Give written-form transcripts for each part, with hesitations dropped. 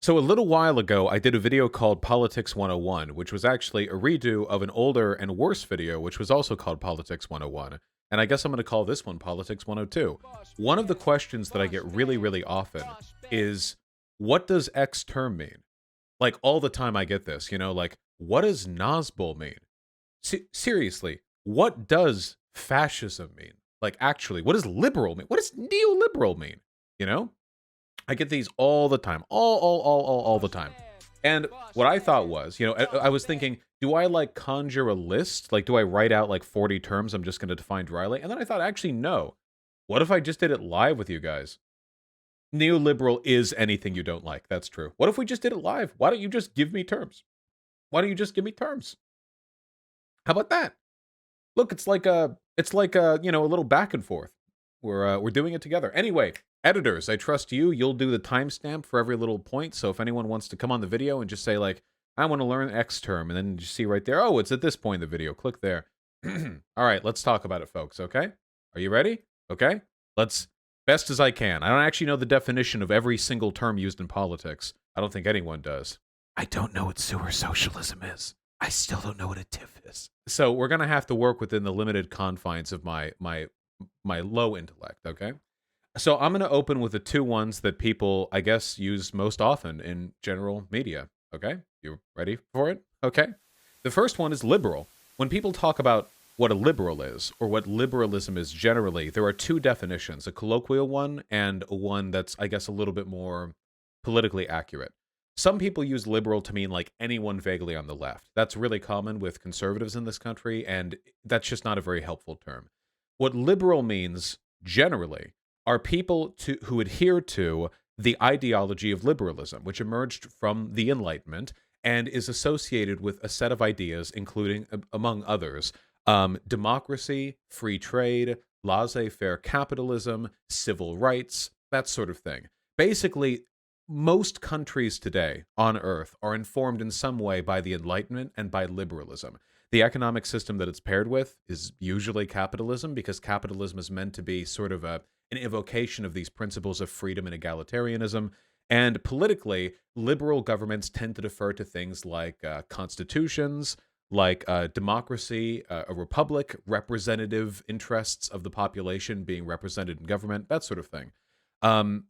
So a little while ago, I did a video called Politics 101, which was actually a redo of an older and worse video, which was also called Politics 101. And I guess I'm going to call this one Politics 102. One of the questions that I get really, really often is, what does X term mean? Like, all the time I get this, like, what does Nazbol mean? Seriously, what does fascism mean? Like, actually, what does liberal mean? What does neoliberal mean? You know? I get these all the time, all the time. And what I thought was, I was thinking, do I like conjure a list? Like, do I write out like 40 terms I'm just going to define dryly? And then I thought, actually, no. What if I just did it live with you guys? Neoliberal is anything you don't like. That's true. What if we just did it live? Why don't you just give me terms? Why don't you just give me terms? How about that? Look, it's like a little back and forth. We're doing it together. Anyway, editors, I trust you. You'll do the timestamp for every little point. So if anyone wants to come on the video and just say like, I want to learn X term, and then you see right there, oh, it's at this point in the video. Click there. All right, let's talk about it, folks. Okay, are you ready? Okay, let's best as I can. I don't actually know the definition of every single term used in politics. I don't think anyone does. I don't know what sewer socialism is. I still don't know what a TIF is. So we're gonna have to work within the limited confines of my low intellect. Okay. So I'm going to open with the two ones that people, I guess, use most often in general media. Okay? You ready for it? Okay. The first one is liberal. When people talk about what a liberal is, or what liberalism is generally, there are two definitions, a colloquial one and one that's, I guess, a little bit more politically accurate. Some people use liberal to mean like anyone vaguely on the left. That's really common with conservatives in this country, and that's just not a very helpful term. What liberal means, generally, are people who adhere to the ideology of liberalism, which emerged from the Enlightenment and is associated with a set of ideas, including, among others, democracy, free trade, laissez-faire capitalism, civil rights, that sort of thing. Basically, most countries today on Earth are informed in some way by the Enlightenment and by liberalism. The economic system that it's paired with is usually capitalism, because capitalism is meant to be sort of an evocation of these principles of freedom and egalitarianism. And politically, liberal governments tend to defer to things like constitutions, like democracy, a republic, representative interests of the population being represented in government, that sort of thing.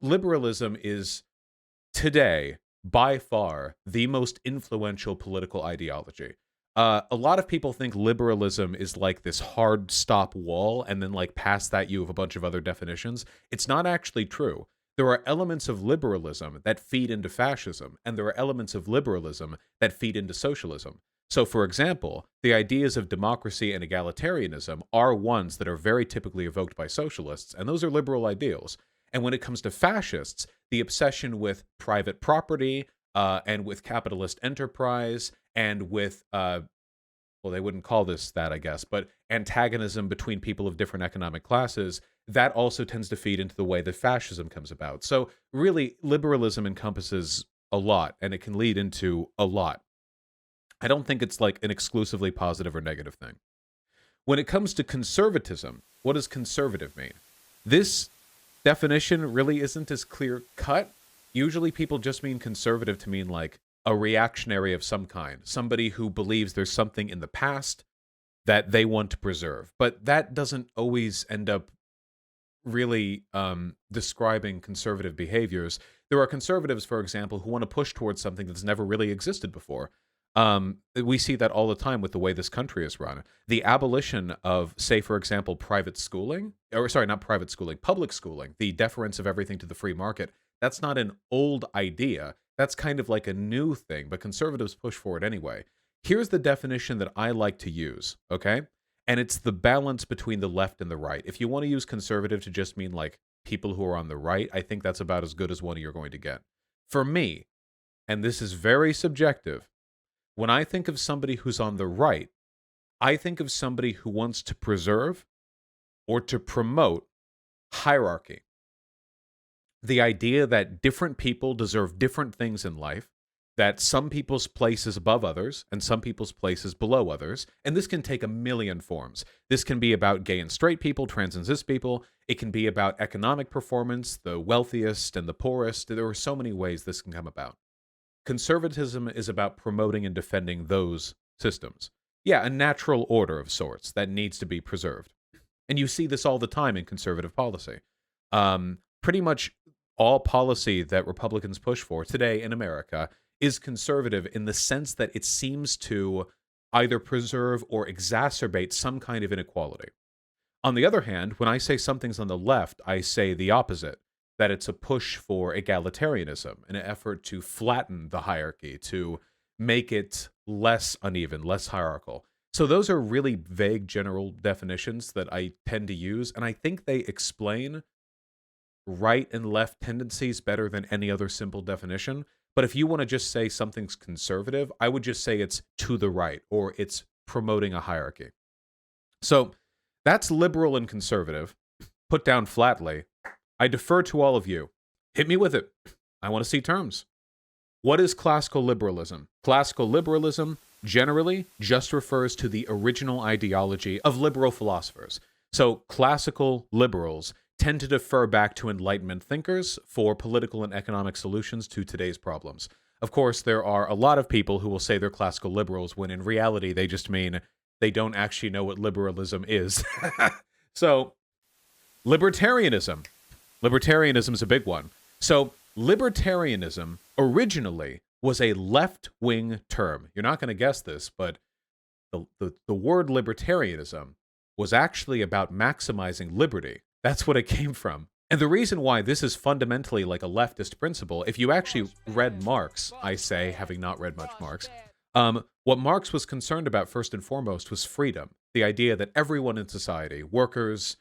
Liberalism is today, by far, the most influential political ideology. A lot of people think liberalism is like this hard stop wall, and then like past that you have a bunch of other definitions. It's not actually true. There are elements of liberalism that feed into fascism, and there are elements of liberalism that feed into socialism. So, for example, the ideas of democracy and egalitarianism are ones that are very typically evoked by socialists, and those are liberal ideals. And when it comes to fascists, the obsession with private property and with capitalist enterprise and with, well, they wouldn't call this that, I guess, but antagonism between people of different economic classes, that also tends to feed into the way that fascism comes about. So really, liberalism encompasses a lot, and it can lead into a lot. I don't think it's like an exclusively positive or negative thing. When it comes to conservatism, what does conservative mean? This definition really isn't as clear cut. Usually people just mean conservative to mean like a reactionary of some kind, somebody who believes there's something in the past that they want to preserve. But that doesn't always end up really describing conservative behaviors. There are conservatives, for example, who want to push towards something that's never really existed before. We see that all the time with the way this country is run. The abolition of, say, for example, private schooling, or sorry, not private schooling, public schooling, the deference of everything to the free market, that's not an old idea. That's kind of like a new thing, but conservatives push for it anyway. Here's the definition that I like to use, okay? And it's the balance between the left and the right. If you want to use conservative to just mean like people who are on the right, I think that's about as good as one you're going to get. For me, and this is very subjective, when I think of somebody who's on the right, I think of somebody who wants to preserve or to promote hierarchy. The idea that different people deserve different things in life, that some people's place is above others and some people's place is below others. And this can take a million forms. This can be about gay and straight people, trans and cis people. It can be about economic performance, the wealthiest and the poorest. There are so many ways this can come about. Conservatism is about promoting and defending those systems. Yeah, a natural order of sorts that needs to be preserved. And you see this all the time in conservative policy. Pretty much all policy that Republicans push for today in America is conservative in the sense that it seems to either preserve or exacerbate some kind of inequality. On the other hand, when I say something's on the left, I say the opposite, that it's a push for egalitarianism, an effort to flatten the hierarchy, to make it less uneven, less hierarchical. So those are really vague general definitions that I tend to use, and I think they explain right and left tendencies better than any other simple definition. But if you want to just say something's conservative, I would just say it's to the right, or it's promoting a hierarchy. So that's liberal and conservative. Put down flatly, I defer to all of you. Hit me with it. I want to see terms. What is classical liberalism? Classical liberalism generally just refers to the original ideology of liberal philosophers. So classical liberals tend to defer back to Enlightenment thinkers for political and economic solutions to today's problems. Of course, there are a lot of people who will say they're classical liberals when in reality they just mean they don't actually know what liberalism is. So, libertarianism. Libertarianism is a big one. So, libertarianism originally was a left-wing term. You're not going to guess this, but the word libertarianism was actually about maximizing liberty. That's what it came from. And the reason why this is fundamentally like a leftist principle, if you actually read Marx, I say, having not read much Marx, what Marx was concerned about first and foremost was freedom. The idea that everyone in society, workers,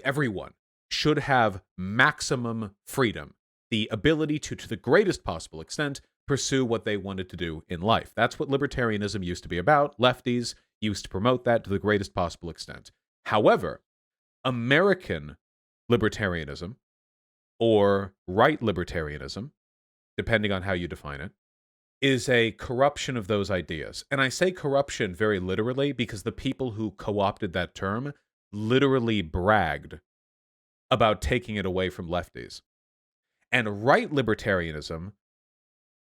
everyone, should have maximum freedom. The ability to the greatest possible extent, pursue what they wanted to do in life. That's what libertarianism used to be about. Lefties used to promote that to the greatest possible extent. However, American libertarianism, or right libertarianism, depending on how you define it, is a corruption of those ideas. And I say corruption very literally because the people who co-opted that term literally bragged about taking it away from lefties. And right libertarianism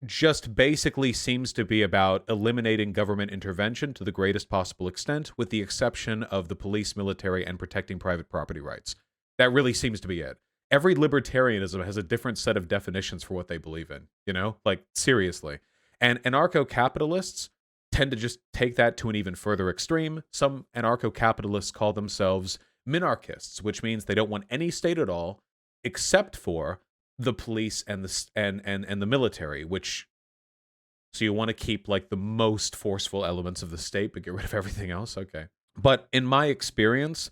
just basically seems to be about eliminating government intervention to the greatest possible extent, with the exception of the police, military, and protecting private property rights. That really seems to be it. Every libertarianism has a different set of definitions for what they believe in, you know? Like, seriously. And anarcho-capitalists tend to just take that to an even further extreme. Some anarcho-capitalists call themselves minarchists, which means they don't want any state at all, except for the police and the military, which, so you want to keep like the most forceful elements of the state but get rid of everything else? Okay. But in my experience,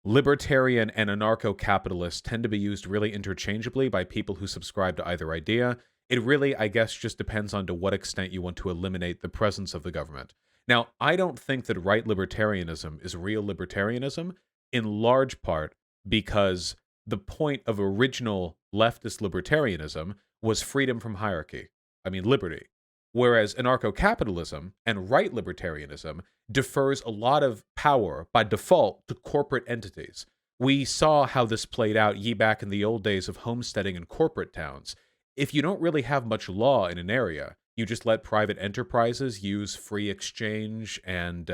libertarian and anarcho-capitalists tend to be used really interchangeably by people who subscribe to either idea. It really, I guess, just depends on to what extent you want to eliminate the presence of the government. Now, I don't think that right libertarianism is real libertarianism, in large part because the point of original leftist libertarianism was freedom from hierarchy. I mean, liberty. Whereas anarcho-capitalism and right libertarianism defers a lot of power by default to corporate entities. We saw how this played out back in the old days of homesteading in corporate towns. If you don't really have much law in an area, you just let private enterprises use free exchange and,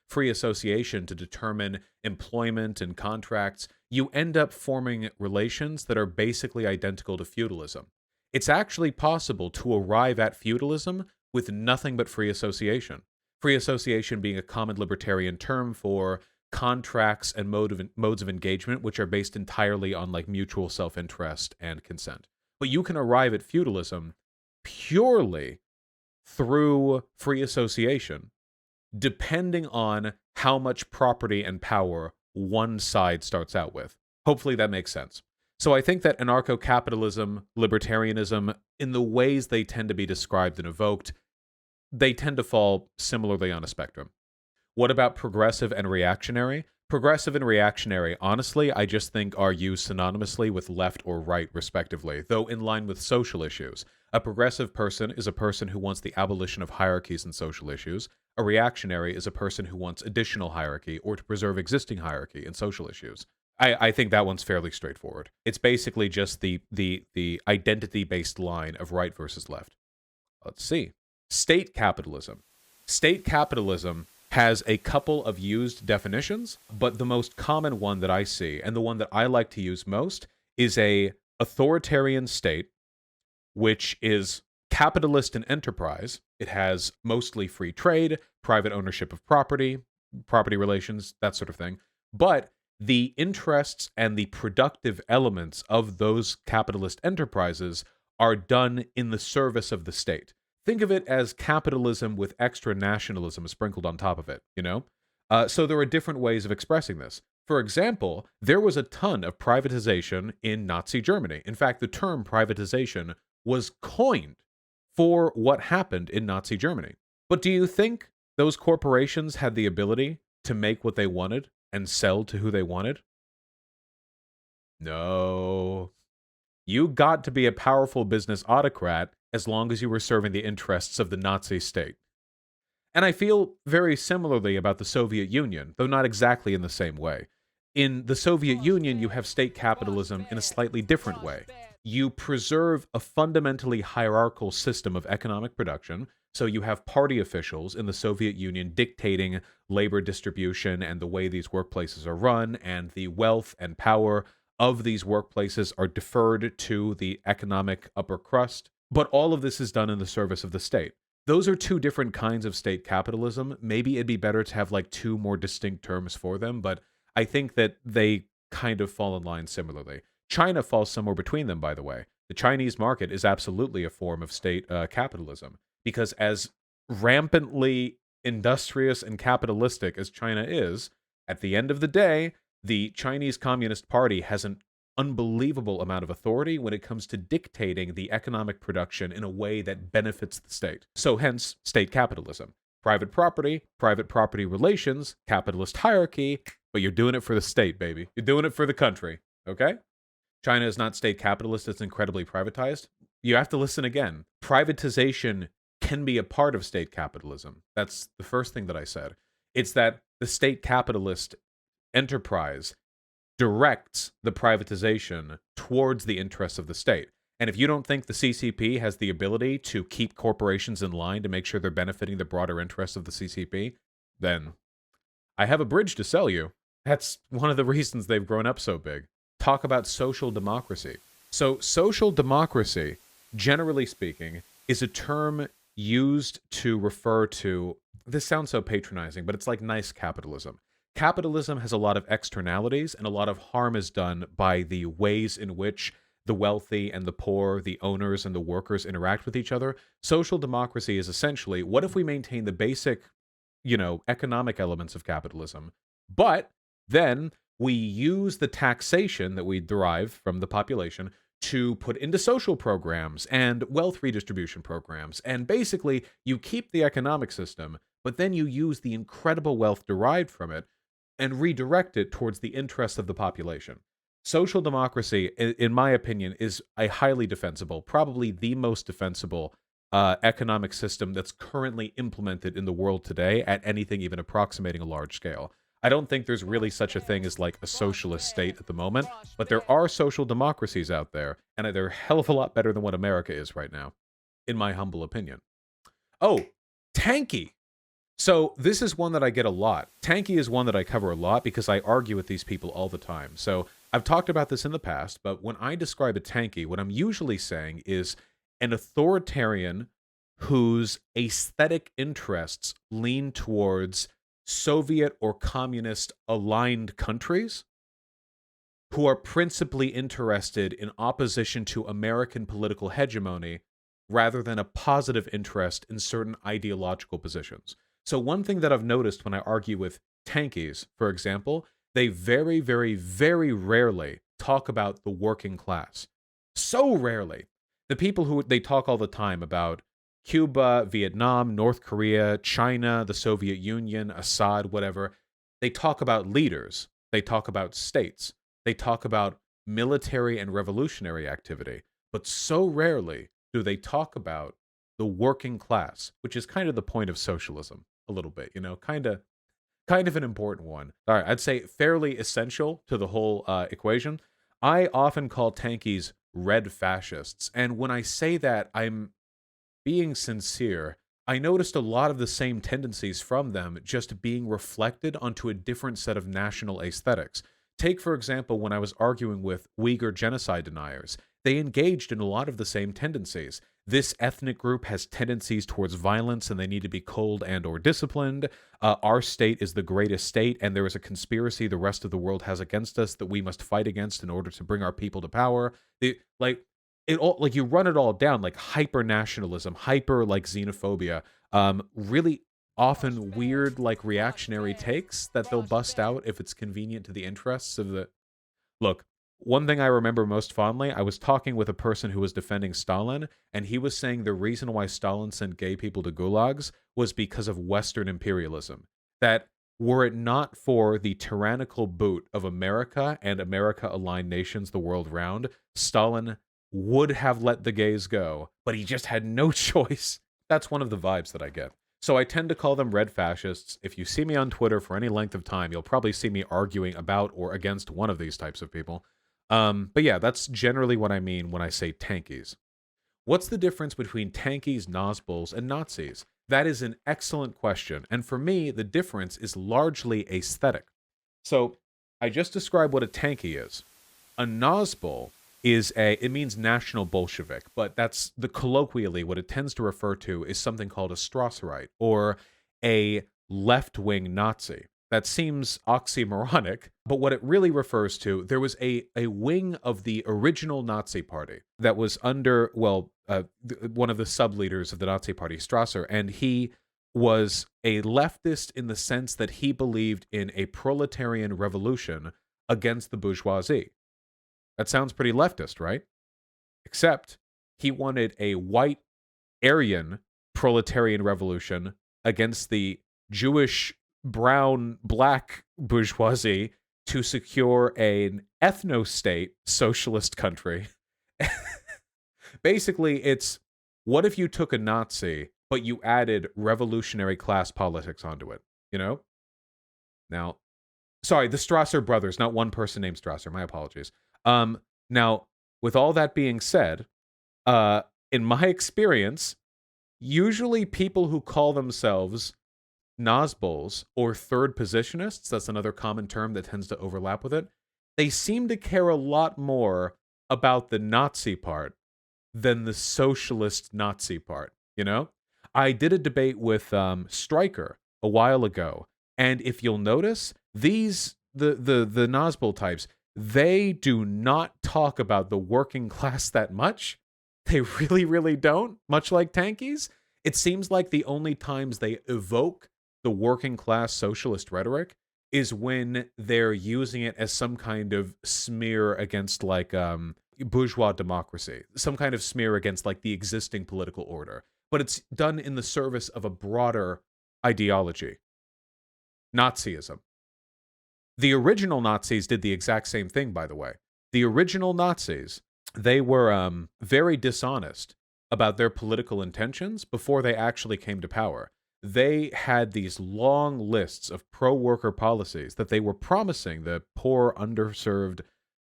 free association to determine employment and contracts, you end up forming relations that are basically identical to feudalism. It's actually possible to arrive at feudalism with nothing but free association. Free association being a common libertarian term for contracts and modes of engagement which are based entirely on like mutual self-interest and consent. But you can arrive at feudalism purely through free association, depending on how much property and power one side starts out with. Hopefully that makes sense. So I think that anarcho-capitalism, libertarianism, in the ways they tend to be described and evoked, they tend to fall similarly on a spectrum. What about progressive and reactionary? Progressive and reactionary, honestly, I just think are used synonymously with left or right, respectively, though in line with social issues. A progressive person is a person who wants the abolition of hierarchies in social issues. A reactionary is a person who wants additional hierarchy or to preserve existing hierarchy in social issues. I think that one's fairly straightforward. It's basically just the identity-based line of right versus left. Let's see. State capitalism. State capitalism has a couple of used definitions, but the most common one that I see, and the one that I like to use most, is a authoritarian state, which is capitalist in enterprise. It has mostly free trade, private ownership of property, property relations, that sort of thing. But the interests and the productive elements of those capitalist enterprises are done in the service of the state. Think of it as capitalism with extra nationalism sprinkled on top of it, you know? So there are different ways of expressing this. For example, there was a ton of privatization in Nazi Germany. In fact, the term privatization was coined for what happened in Nazi Germany. But do you think those corporations had the ability to make what they wanted and sell to who they wanted? No. You got to be a powerful business autocrat as long as you were serving the interests of the Nazi state. And I feel very similarly about the Soviet Union, though not exactly in the same way. In the Soviet Union, you have state capitalism in a slightly different way. You preserve a fundamentally hierarchical system of economic production, so you have party officials in the Soviet Union dictating labor distribution and the way these workplaces are run, and the wealth and power of these workplaces are deferred to the economic upper crust. But all of this is done in the service of the state. Those are two different kinds of state capitalism. Maybe it'd be better to have like two more distinct terms for them, but I think that they kind of fall in line similarly. China falls somewhere between them, by the way. The Chinese market is absolutely a form of state capitalism, because as rampantly industrious and capitalistic as China is, at the end of the day, the Chinese Communist Party has an unbelievable amount of authority when it comes to dictating the economic production in a way that benefits the state. So hence, state capitalism. Private property relations, capitalist hierarchy, but you're doing it for the state, baby. You're doing it for the country, okay? China is not state capitalist, it's incredibly privatized. You have to listen again. Privatization can be a part of state capitalism. That's the first thing that I said. It's that the state capitalist enterprise directs the privatization towards the interests of the state. And if you don't think the CCP has the ability to keep corporations in line to make sure they're benefiting the broader interests of the CCP, then I have a bridge to sell you. That's one of the reasons they've grown up so big. Talk about social democracy. So social democracy, generally speaking, is a term used to refer to, this sounds so patronizing, but it's like nice capitalism. Capitalism has a lot of externalities, and a lot of harm is done by the ways in which the wealthy and the poor, the owners and the workers interact with each other. Social democracy is essentially, what if we maintain the basic, economic elements of capitalism, but then we use the taxation that we derive from the population to put into social programs and wealth redistribution programs. And basically, you keep the economic system, but then you use the incredible wealth derived from it and redirect it towards the interests of the population. Social democracy, in my opinion, is a highly defensible, probably the most defensible economic system that's currently implemented in the world today at anything even approximating a large scale. I don't think there's really such a thing as like a socialist state at the moment, but there are social democracies out there, and they're a hell of a lot better than what America is right now, in my humble opinion. Oh, Tanky. So this is one that I get a lot. Tanky is one that I cover a lot because I argue with these people all the time. So I've talked about this in the past, but when I describe a Tanky, what I'm usually saying is an authoritarian whose aesthetic interests lean towards Soviet or communist aligned countries who are principally interested in opposition to American political hegemony rather than a positive interest in certain ideological positions. So one thing that I've noticed when I argue with Tankies, for example, they very, very, very rarely talk about the working class. So rarely. The people who they talk all the time about Cuba, Vietnam, North Korea, China, the Soviet Union, Assad, whatever, they talk about leaders. They talk about states. They talk about military and revolutionary activity. But so rarely do they talk about the working class, which is kind of the point of socialism, a little bit, kind of an important one. All right, I'd say fairly essential to the whole equation. I often call Tankies red fascists, and when I say that, I'm being sincere, I noticed a lot of the same tendencies from them just being reflected onto a different set of national aesthetics. Take, for example, when I was arguing with Uyghur genocide deniers, they engaged in a lot of the same tendencies. This ethnic group has tendencies towards violence and they need to be cold and or disciplined. Our state is the greatest state and there is a conspiracy the rest of the world has against us that we must fight against in order to bring our people to power. Like you run it all down, like hyper nationalism, hyper like xenophobia, really often weird like reactionary takes that they'll bust out if it's convenient to the interests of the look. One thing I remember most fondly, I was talking with a person who was defending Stalin, and he was saying the reason why Stalin sent gay people to gulags was because of Western imperialism. That were it not for the tyrannical boot of America and America-aligned nations the world round, Stalin would have let the gays go, but he just had no choice. That's one of the vibes that I get. So I tend to call them red fascists. If you see me on Twitter for any length of time, you'll probably see me arguing about or against one of these types of people. But yeah, that's generally what I mean when I say tankies. What's the difference between tankies, Nazbols, and Nazis? That is an excellent question, and for me, the difference is largely aesthetic. So, I just described what a tanky is. A Nazbol it means national Bolshevik, but that's colloquially what it tends to refer to is something called a Strasserite, or a left-wing Nazi. That seems oxymoronic, but what it really refers to, there was a wing of the original Nazi party that was under, one of the sub-leaders of the Nazi party, Strasser, and he was a leftist in the sense that he believed in a proletarian revolution against the bourgeoisie. That sounds pretty leftist, right? Except he wanted a white Aryan proletarian revolution against the Jewish brown black bourgeoisie to secure an ethno-state socialist country. Basically, it's what if you took a Nazi, but you added revolutionary class politics onto it, you know? Now, sorry, the Strasser brothers, not one person named Strasser, my apologies. Now, with all that being said, in my experience, usually people who call themselves Nazbols or third positionists, that's another common term that tends to overlap with it, they seem to care a lot more about the Nazi part than the socialist Nazi part, you know? I did a debate with Stryker a while ago, and if you'll notice, the Nazbol types, they do not talk about the working class that much. They really, really don't, much like tankies. It seems like the only times they evoke the working class socialist rhetoric is when they're using it as some kind of smear against like bourgeois democracy, some kind of smear against like the existing political order. But it's done in the service of a broader ideology. Nazism. The original Nazis did the exact same thing, by the way. The original Nazis, they were very dishonest about their political intentions before they actually came to power. They had these long lists of pro-worker policies that they were promising the poor, underserved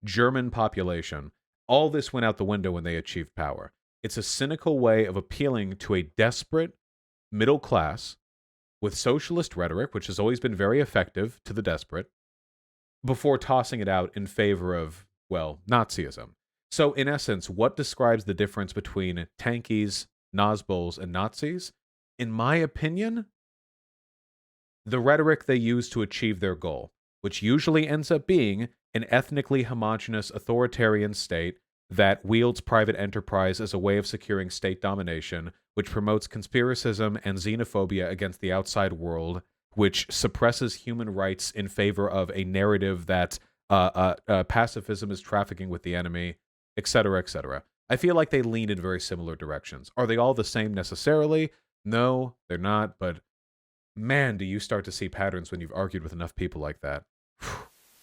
German population. All this went out the window when they achieved power. It's a cynical way of appealing to a desperate middle class with socialist rhetoric, which has always been very effective to the desperate, before tossing it out in favor of, well, Nazism. So, in essence, what describes the difference between tankies, Nazbols, and Nazis? In my opinion, the rhetoric they use to achieve their goal, which usually ends up being an ethnically homogenous authoritarian state that wields private enterprise as a way of securing state domination, which promotes conspiracism and xenophobia against the outside world, which suppresses human rights in favor of a narrative that pacifism is trafficking with the enemy, etc., etc. I feel like they lean in very similar directions. Are they all the same necessarily? No, they're not, but man, do you start to see patterns when you've argued with enough people like that.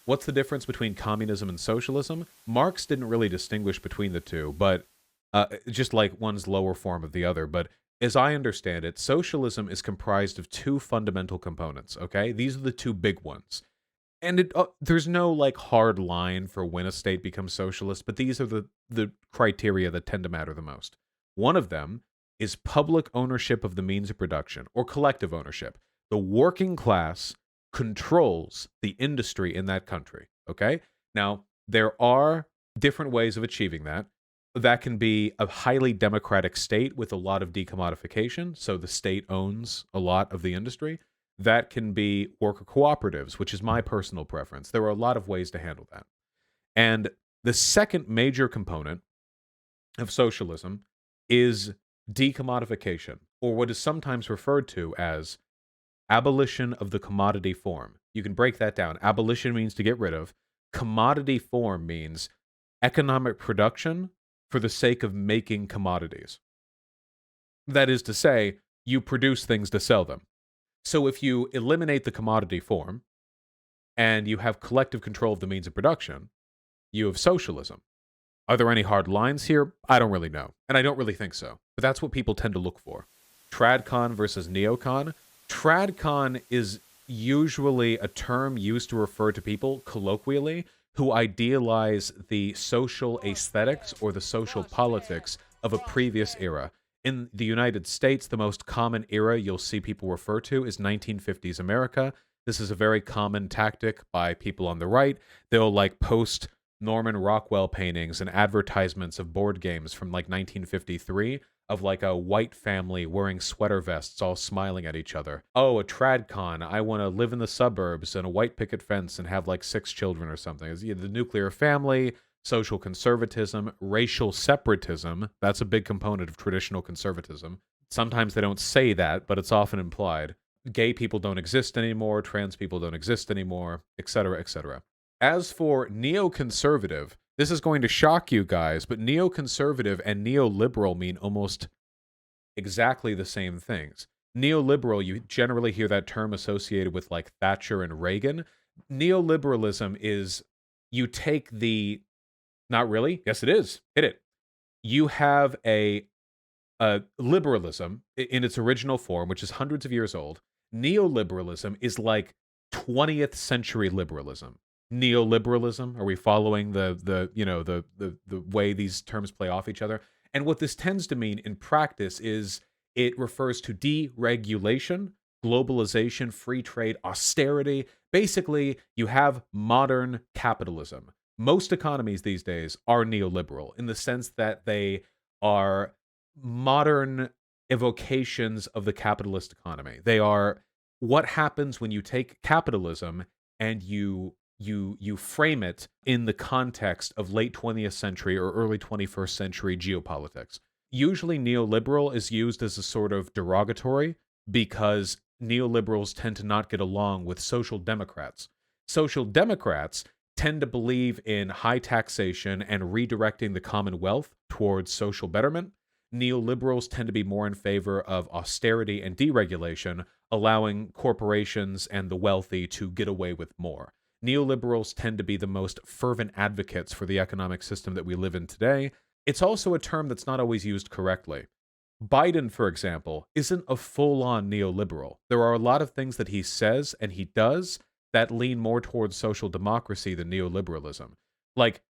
What's the difference between communism and socialism? Marx didn't really distinguish between the two, but just like one's lower form of the other. But as I understand it, socialism is comprised of two fundamental components, okay? These are the two big ones. And there's no like hard line for when a state becomes socialist, but these are the criteria that tend to matter the most. One of them is public ownership of the means of production, or collective ownership. The working class controls the industry in that country, okay? Now, there are different ways of achieving that. That can be a highly democratic state with a lot of decommodification, so the state owns a lot of the industry. That can be worker cooperatives, which is my personal preference. There are a lot of ways to handle that. And the second major component of socialism is decommodification, or what is sometimes referred to as abolition of the commodity form. You can break that down. Abolition means to get rid of. Commodity form means economic production for the sake of making commodities. That is to say, you produce things to sell them. So if you eliminate the commodity form and you have collective control of the means of production, you have socialism. Are there any hard lines here? I don't really know, and I don't really think so, but that's what people tend to look for. Tradcon versus Neocon. Tradcon is usually a term used to refer to people, colloquially, who idealize the social aesthetics or the social politics of a previous era. In the United States, the most common era you'll see people refer to is 1950s America. This is a very common tactic by people on the right. They'll post Norman Rockwell paintings and advertisements of board games from 1953 of a white family wearing sweater vests all smiling at each other. Oh, a Tradcon. I want to live in the suburbs and a white picket fence and have 6 children or something. It's the nuclear family, social conservatism, racial separatism. That's a big component of traditional conservatism. Sometimes they don't say that, but it's often implied. Gay people don't exist anymore, trans people don't exist anymore, etc., etc. As for neoconservative, this is going to shock you guys, but neoconservative and neoliberal mean almost exactly the same things. Neoliberal, you generally hear that term associated with Thatcher and Reagan. Neoliberalism is you take the... Not really? Yes, it is. Hit it. You have a liberalism in its original form, which is hundreds of years old. Neoliberalism is 20th century liberalism. Neoliberalism, are we following the way these terms play off each other? And what this tends to mean in practice is it refers to deregulation, globalization, free trade, austerity. Basically, you have modern capitalism. Most economies these days are neoliberal in the sense that they are modern evocations of the capitalist economy. They are what happens when you take capitalism and you frame it in the context of late 20th century or early 21st century geopolitics. Usually neoliberal is used as a sort of derogatory because neoliberals tend to not get along with social democrats. Social democrats tend to believe in high taxation and redirecting the commonwealth towards social betterment. Neoliberals tend to be more in favor of austerity and deregulation, allowing corporations and the wealthy to get away with more. Neoliberals tend to be the most fervent advocates for the economic system that we live in today. It's also a term that's not always used correctly. Biden, for example, isn't a full-on neoliberal. There are a lot of things that he says and he does that lean more towards social democracy than neoliberalism.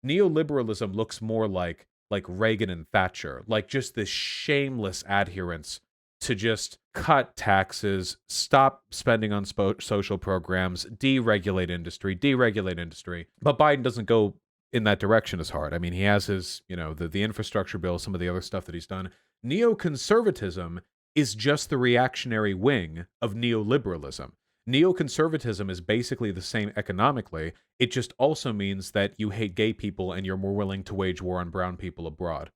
Neoliberalism looks more like Reagan and Thatcher, just this shameless adherence to just cut taxes, stop spending on social programs, deregulate industry. But Biden doesn't go in that direction as hard. I mean, he has his, the infrastructure bill, some of the other stuff that he's done. Neoconservatism is just the reactionary wing of neoliberalism. Neoconservatism is basically the same economically. It just also means that you hate gay people and you're more willing to wage war on brown people abroad.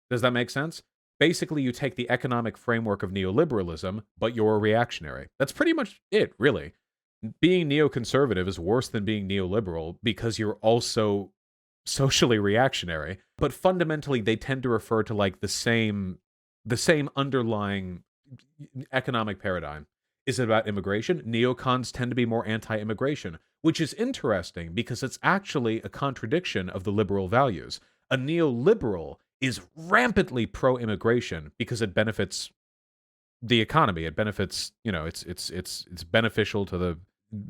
Does that make sense? Basically, you take the economic framework of neoliberalism, but you're a reactionary. That's pretty much it, really. Being neoconservative is worse than being neoliberal because you're also socially reactionary. But fundamentally, they tend to refer to the same underlying economic paradigm. Is it about immigration? Neocons tend to be more anti-immigration, which is interesting because it's actually a contradiction of the liberal values. A neoliberal is rampantly pro-immigration because it benefits the economy. It benefits, it's beneficial to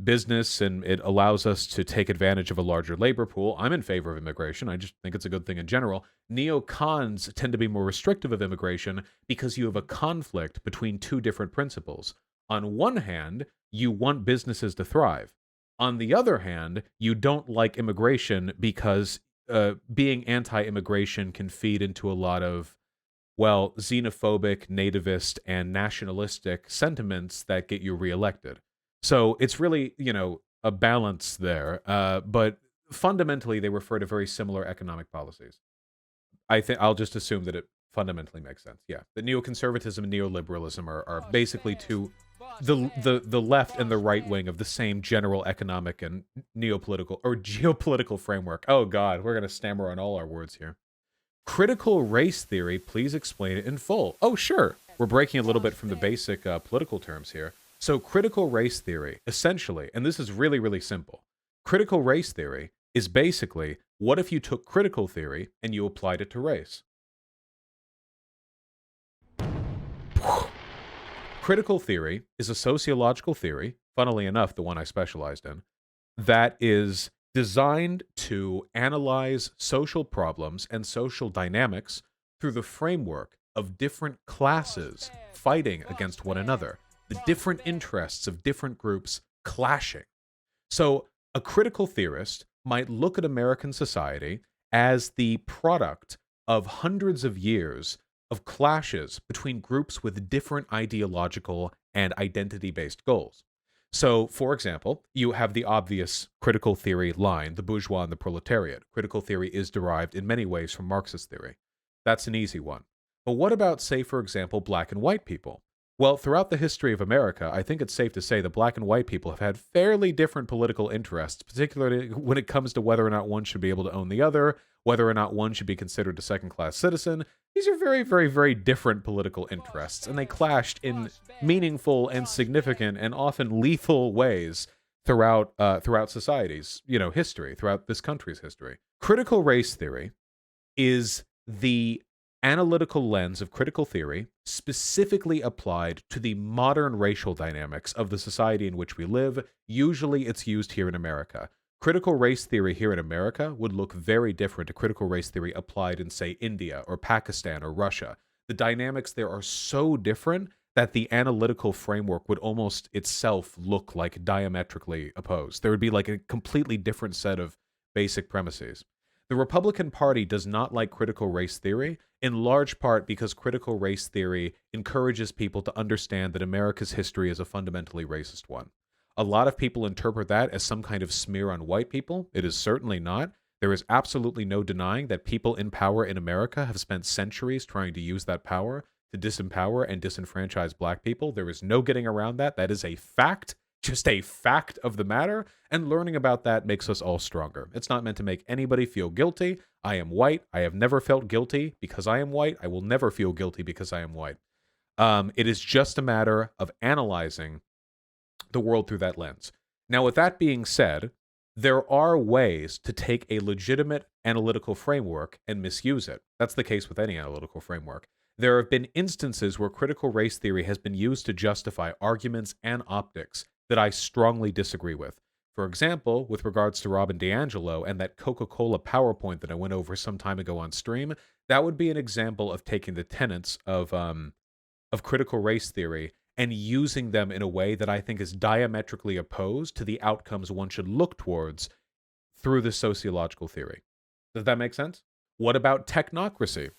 business and it allows us to take advantage of a larger labor pool. I'm in favor of immigration. I just think it's a good thing in general. Neocons tend to be more restrictive of immigration because you have a conflict between two different principles. On one hand, you want businesses to thrive. On the other hand, you don't like immigration because being anti-immigration can feed into a lot of, well, xenophobic, nativist, and nationalistic sentiments that get you reelected. So it's really, a balance there. But fundamentally, they refer to very similar economic policies. I think I'll just assume that it fundamentally makes sense. Yeah, the neoconservatism and neoliberalism are basically the left and the right wing of the same general economic and neopolitical or geopolitical framework. Oh God, we're gonna stammer on all our words here. Critical race theory, please explain it in full. Oh, sure. We're breaking a little bit from the basic political terms here. So critical race theory, essentially, and this is really, really simple. Critical race theory is basically, what if you took critical theory and you applied it to race? Critical theory is a sociological theory, funnily enough, the one I specialized in, that is designed to analyze social problems and social dynamics through the framework of different classes fighting against one another, the different interests of different groups clashing. So a critical theorist might look at American society as the product of hundreds of years of clashes between groups with different ideological and identity-based goals. So, for example, you have the obvious critical theory line, the bourgeois and the proletariat. Critical theory is derived in many ways from Marxist theory. That's an easy one. But what about, say, for example, black and white people? Well, throughout the history of America, I think it's safe to say that black and white people have had fairly different political interests, particularly when it comes to whether or not one should be able to own the other, whether or not one should be considered a second-class citizen. These are very, very, very different political interests, and they clashed in meaningful and significant and often lethal ways throughout society's, history, throughout this country's history. Critical race theory is the analytical lens of critical theory specifically applied to the modern racial dynamics of the society in which we live. Usually it's used here in America. Critical race theory here in America would look very different to critical race theory applied in, say, India or Pakistan or Russia. The dynamics there are so different that the analytical framework would almost itself look like diametrically opposed. There would be like a completely different set of basic premises. The Republican Party does not like critical race theory, in large part because critical race theory encourages people to understand that America's history is a fundamentally racist one. A lot of people interpret that as some kind of smear on white people. It is certainly not. There is absolutely no denying that people in power in America have spent centuries trying to use that power to disempower and disenfranchise black people. There is no getting around that. That is a fact. Just a fact of the matter, and learning about that makes us all stronger. It's not meant to make anybody feel guilty. I am white. I have never felt guilty because I am white. I will never feel guilty because I am white. It is just a matter of analyzing the world through that lens. Now, with that being said, there are ways to take a legitimate analytical framework and misuse it. That's the case with any analytical framework. There have been instances where critical race theory has been used to justify arguments and optics that I strongly disagree with. For example, with regards to Robin DiAngelo and that Coca-Cola PowerPoint that I went over some time ago on stream, that would be an example of taking the tenets of critical race theory and using them in a way that I think is diametrically opposed to the outcomes one should look towards through the sociological theory. Does that make sense? What about technocracy?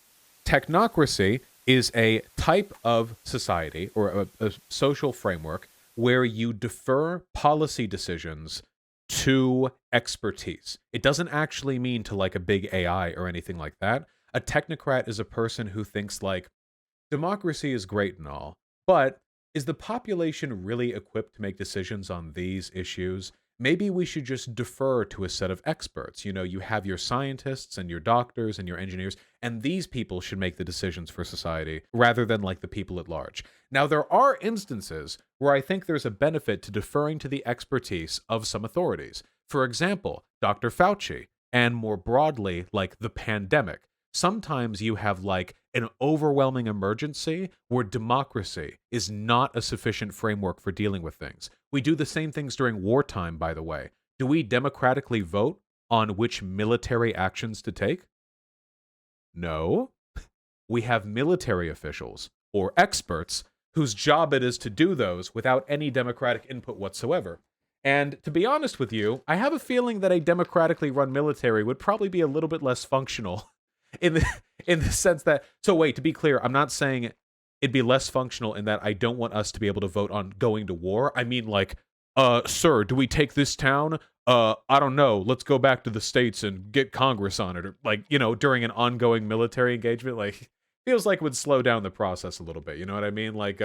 Technocracy is a type of society or a social framework where you defer policy decisions to expertise. It doesn't actually mean to like a big AI or anything like that. A technocrat is a person who thinks like, democracy is great and all, but is the population really equipped to make decisions on these issues? Maybe we should just defer to a set of experts. You have your scientists and your doctors and your engineers, and these people should make the decisions for society rather than like the people at large. Now, there are instances where I think there's a benefit to deferring to the expertise of some authorities. For example, Dr. Fauci, and more broadly, like the pandemic. Sometimes you have like an overwhelming emergency where democracy is not a sufficient framework for dealing with things. We do the same things during wartime, by the way. Do we democratically vote on which military actions to take? No. We have military officials or experts whose job it is to do those without any democratic input whatsoever. And to be honest with you, I have a feeling that a democratically run military would probably be a little bit less functional in the sense that, so wait, to be clear, I'm not saying it'd be less functional in that I don't want us to be able to vote on going to war. I mean, like, sir, do we take this town? I don't know. Let's go back to the States and get Congress on it. Or, like, you know, during an ongoing military engagement, like, feels like it would slow down the process a little bit. You know what I mean? Like,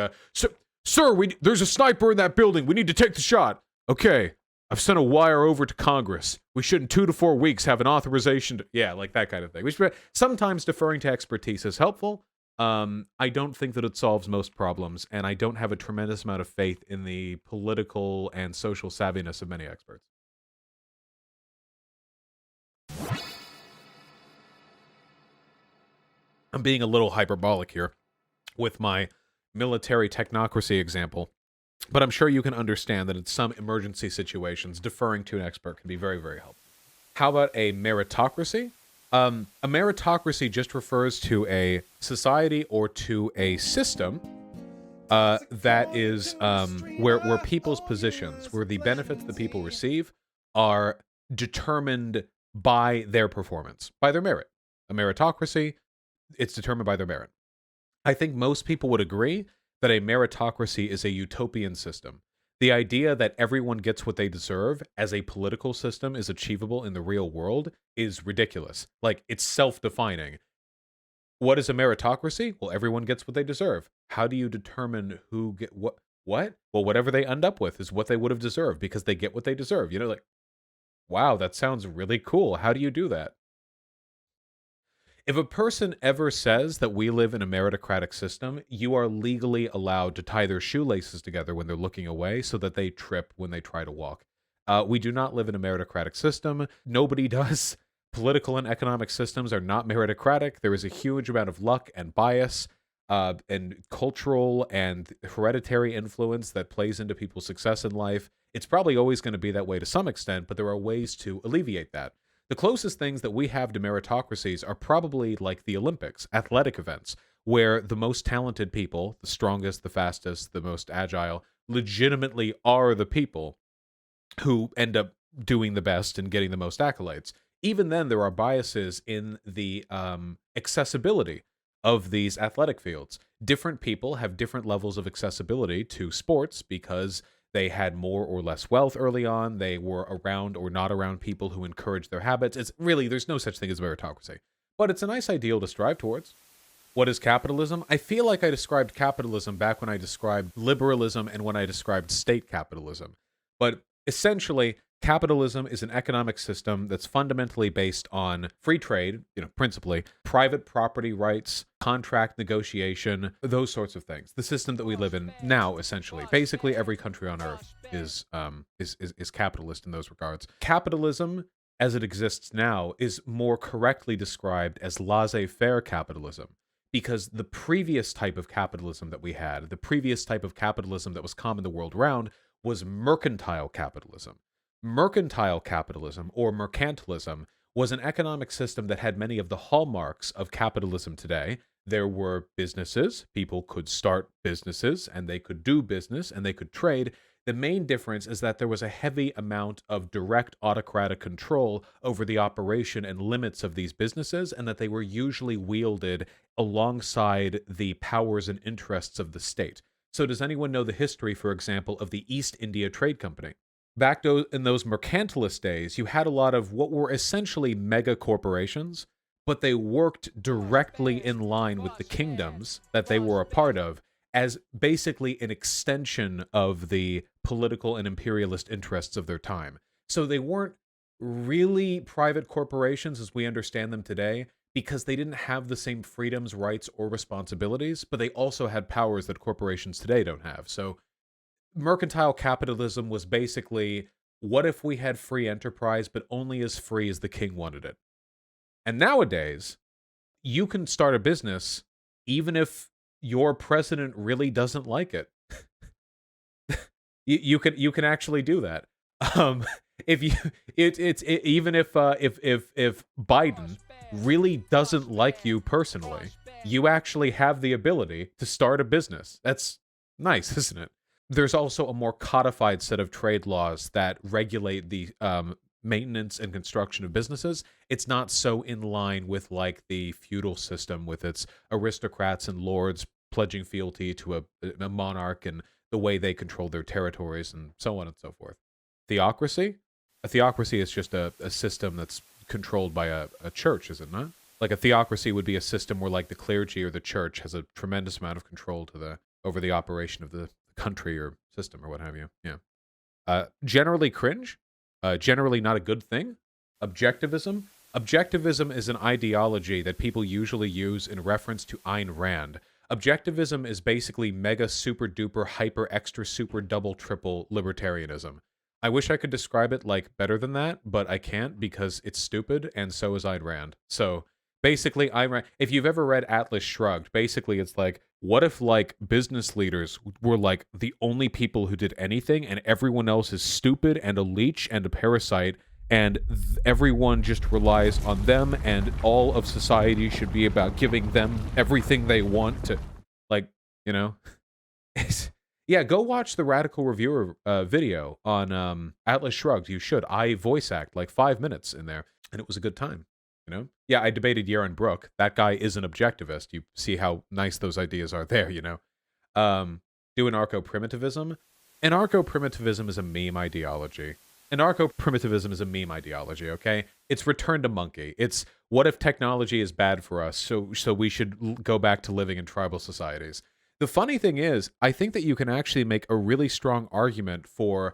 sir, there's a sniper in that building. We need to take the shot. Okay, I've sent a wire over to Congress. We should in 2 to 4 weeks have an authorization to, yeah, like that kind of thing. Sometimes deferring to expertise is helpful. I don't think that it solves most problems, and I don't have a tremendous amount of faith in the political and social savviness of many experts. I'm being a little hyperbolic here with my military technocracy example, but I'm sure you can understand that in some emergency situations, deferring to an expert can be very, very helpful. How about a meritocracy? A meritocracy just refers to a society or to a system that is where people's positions, where the benefits that people receive are determined by their performance, by their merit. A meritocracy, it's determined by their merit. I think most people would agree that a meritocracy is a utopian system. The idea that everyone gets what they deserve as a political system is achievable in the real world is ridiculous. Like, it's self-defining. What is a meritocracy? Well, everyone gets what they deserve. How do you determine who get what? What? Well, whatever they end up with is what they would have deserved because they get what they deserve. You know, like, wow, that sounds really cool. How do you do that? If a person ever says that we live in a meritocratic system, you are legally allowed to tie their shoelaces together when they're looking away so that they trip when they try to walk. We do not live in a meritocratic system. Nobody does. Political and economic systems are not meritocratic. There is a huge amount of luck and bias and cultural and hereditary influence that plays into people's success in life. It's probably always going to be that way to some extent, but there are ways to alleviate that. The closest things that we have to meritocracies are probably like the Olympics, athletic events, where the most talented people, the strongest, the fastest, the most agile, legitimately are the people who end up doing the best and getting the most accolades. Even then, there are biases in the accessibility of these athletic fields. Different people have different levels of accessibility to sports because they had more or less wealth early on. They were around or not around people who encouraged their habits. It's really, there's no such thing as meritocracy. But it's a nice ideal to strive towards. What is capitalism? I feel like I described capitalism back when I described liberalism and when I described state capitalism. But essentially, capitalism is an economic system that's fundamentally based on free trade, principally, private property rights, contract negotiation, those sorts of things. The system that we live in now, essentially. Basically, every country on earth is capitalist in those regards. Capitalism, as it exists now, is more correctly described as laissez-faire capitalism. Because the previous type of capitalism that we had, the previous type of capitalism that was common the world around, was mercantile capitalism. Mercantile capitalism, or mercantilism, was an economic system that had many of the hallmarks of capitalism today. There were businesses, people could start businesses, and they could do business, and they could trade. The main difference is that there was a heavy amount of direct autocratic control over the operation and limits of these businesses, and that they were usually wielded alongside the powers and interests of the state. So does anyone know the history, for example, of the East India Trade Company? Back in those mercantilist days, you had a lot of what were essentially mega corporations, but they worked directly in line with the kingdoms that they were a part of as basically an extension of the political and imperialist interests of their time. So they weren't really private corporations as we understand them today because they didn't have the same freedoms, rights, or responsibilities, but they also had powers that corporations today don't have. So mercantile capitalism was basically, what if we had free enterprise, but only as free as the king wanted it? And nowadays, you can start a business even if your president really doesn't like it. You can actually do that. If you even if Biden really doesn't like you personally, you actually have the ability to start a business. That's nice, isn't it? There's also a more codified set of trade laws that regulate the maintenance and construction of businesses. It's not so in line with like the feudal system with its aristocrats and lords pledging fealty to a monarch and the way they control their territories and so on and so forth. Theocracy? A theocracy is just a system that's controlled by a church, is it not? Like a theocracy would be a system where like the clergy or the church has a tremendous amount of control over the operation of the country or system or what have you. Yeah. Generally cringe. Generally not a good thing. Objectivism. Objectivism is an ideology that people usually use in reference to Ayn Rand. Objectivism is basically mega super duper hyper extra super double triple libertarianism. I wish I could describe it like better than that, but I can't because it's stupid and so is Ayn Rand. So basically, Ayn Rand, if you've ever read Atlas Shrugged, basically it's like, what if like business leaders were like the only people who did anything and everyone else is stupid and a leech and a parasite and everyone just relies on them and all of society should be about giving them everything they want to, like, you know? Yeah, go watch the Radical Reviewer video on Atlas Shrugged. You should. I voice act like 5 minutes in there, and it was a good time, you know? Yeah, I debated Yaron Brook. That guy is an objectivist. You see how nice those ideas are there, you know? Do Anarcho Primitivism. Anarcho Primitivism is a meme ideology. Anarcho Primitivism is a meme ideology, okay? It's return to monkey. It's what if technology is bad for us, so we should go back to living in tribal societies. The funny thing is, I think that you can actually make a really strong argument for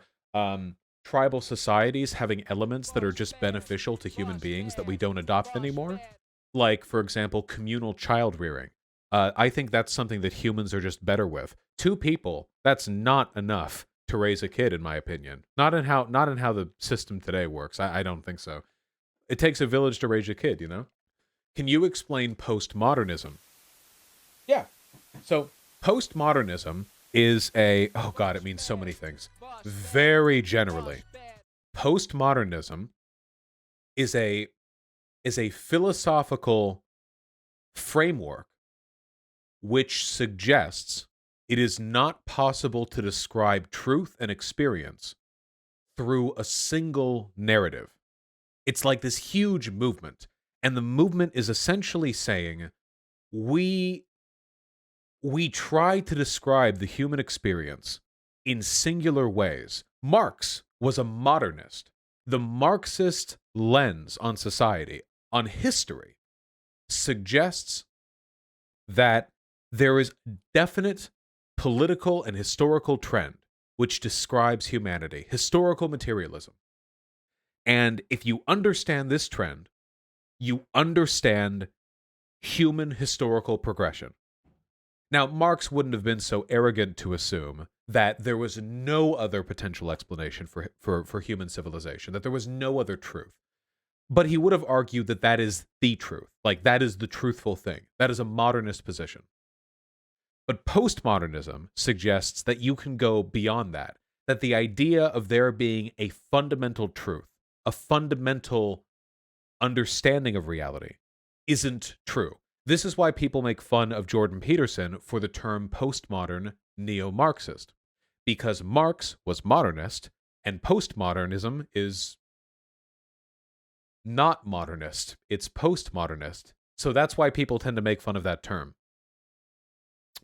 tribal societies having elements that are just beneficial to human beings that we don't adopt anymore. Like, for example, communal child rearing. I think that's something that humans are just better with. 2 people, that's not enough to raise a kid, in my opinion. Not in how the system today works. I don't think so. It takes a village to raise a kid, you know? Can you explain postmodernism? Yeah. So postmodernism is oh God, it means so many things. Very generally, postmodernism is a philosophical framework which suggests it is not possible to describe truth and experience through a single narrative. It's like this huge movement, and the movement is essentially saying we try to describe the human experience in singular ways. Marx was a modernist. The Marxist lens on society, on history, suggests that there is definite political and historical trend which describes humanity, historical materialism. And if you understand this trend, you understand human historical progression. Now, Marx wouldn't have been so arrogant to assume that there was no other potential explanation for human civilization, that there was no other truth. But he would have argued that that is the truth. Like, that is the truthful thing. That is a modernist position. But postmodernism suggests that you can go beyond that, that the idea of there being a fundamental truth, a fundamental understanding of reality, isn't true. This is why people make fun of Jordan Peterson for the term postmodern neo-Marxist, because Marx was modernist, and postmodernism is not modernist, it's postmodernist. So that's why people tend to make fun of that term.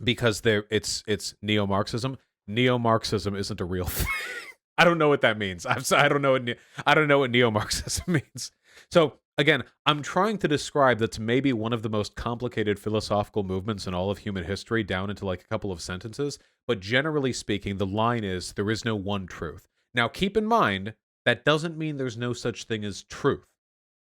Because it's neo-Marxism. Neo-Marxism isn't a real thing. I don't know what that means. I don't know what neo-Marxism means. So again, I'm trying to describe that's maybe one of the most complicated philosophical movements in all of human history down into like a couple of sentences. But generally speaking, the line is there is no one truth. Now keep in mind, that doesn't mean there's no such thing as truth.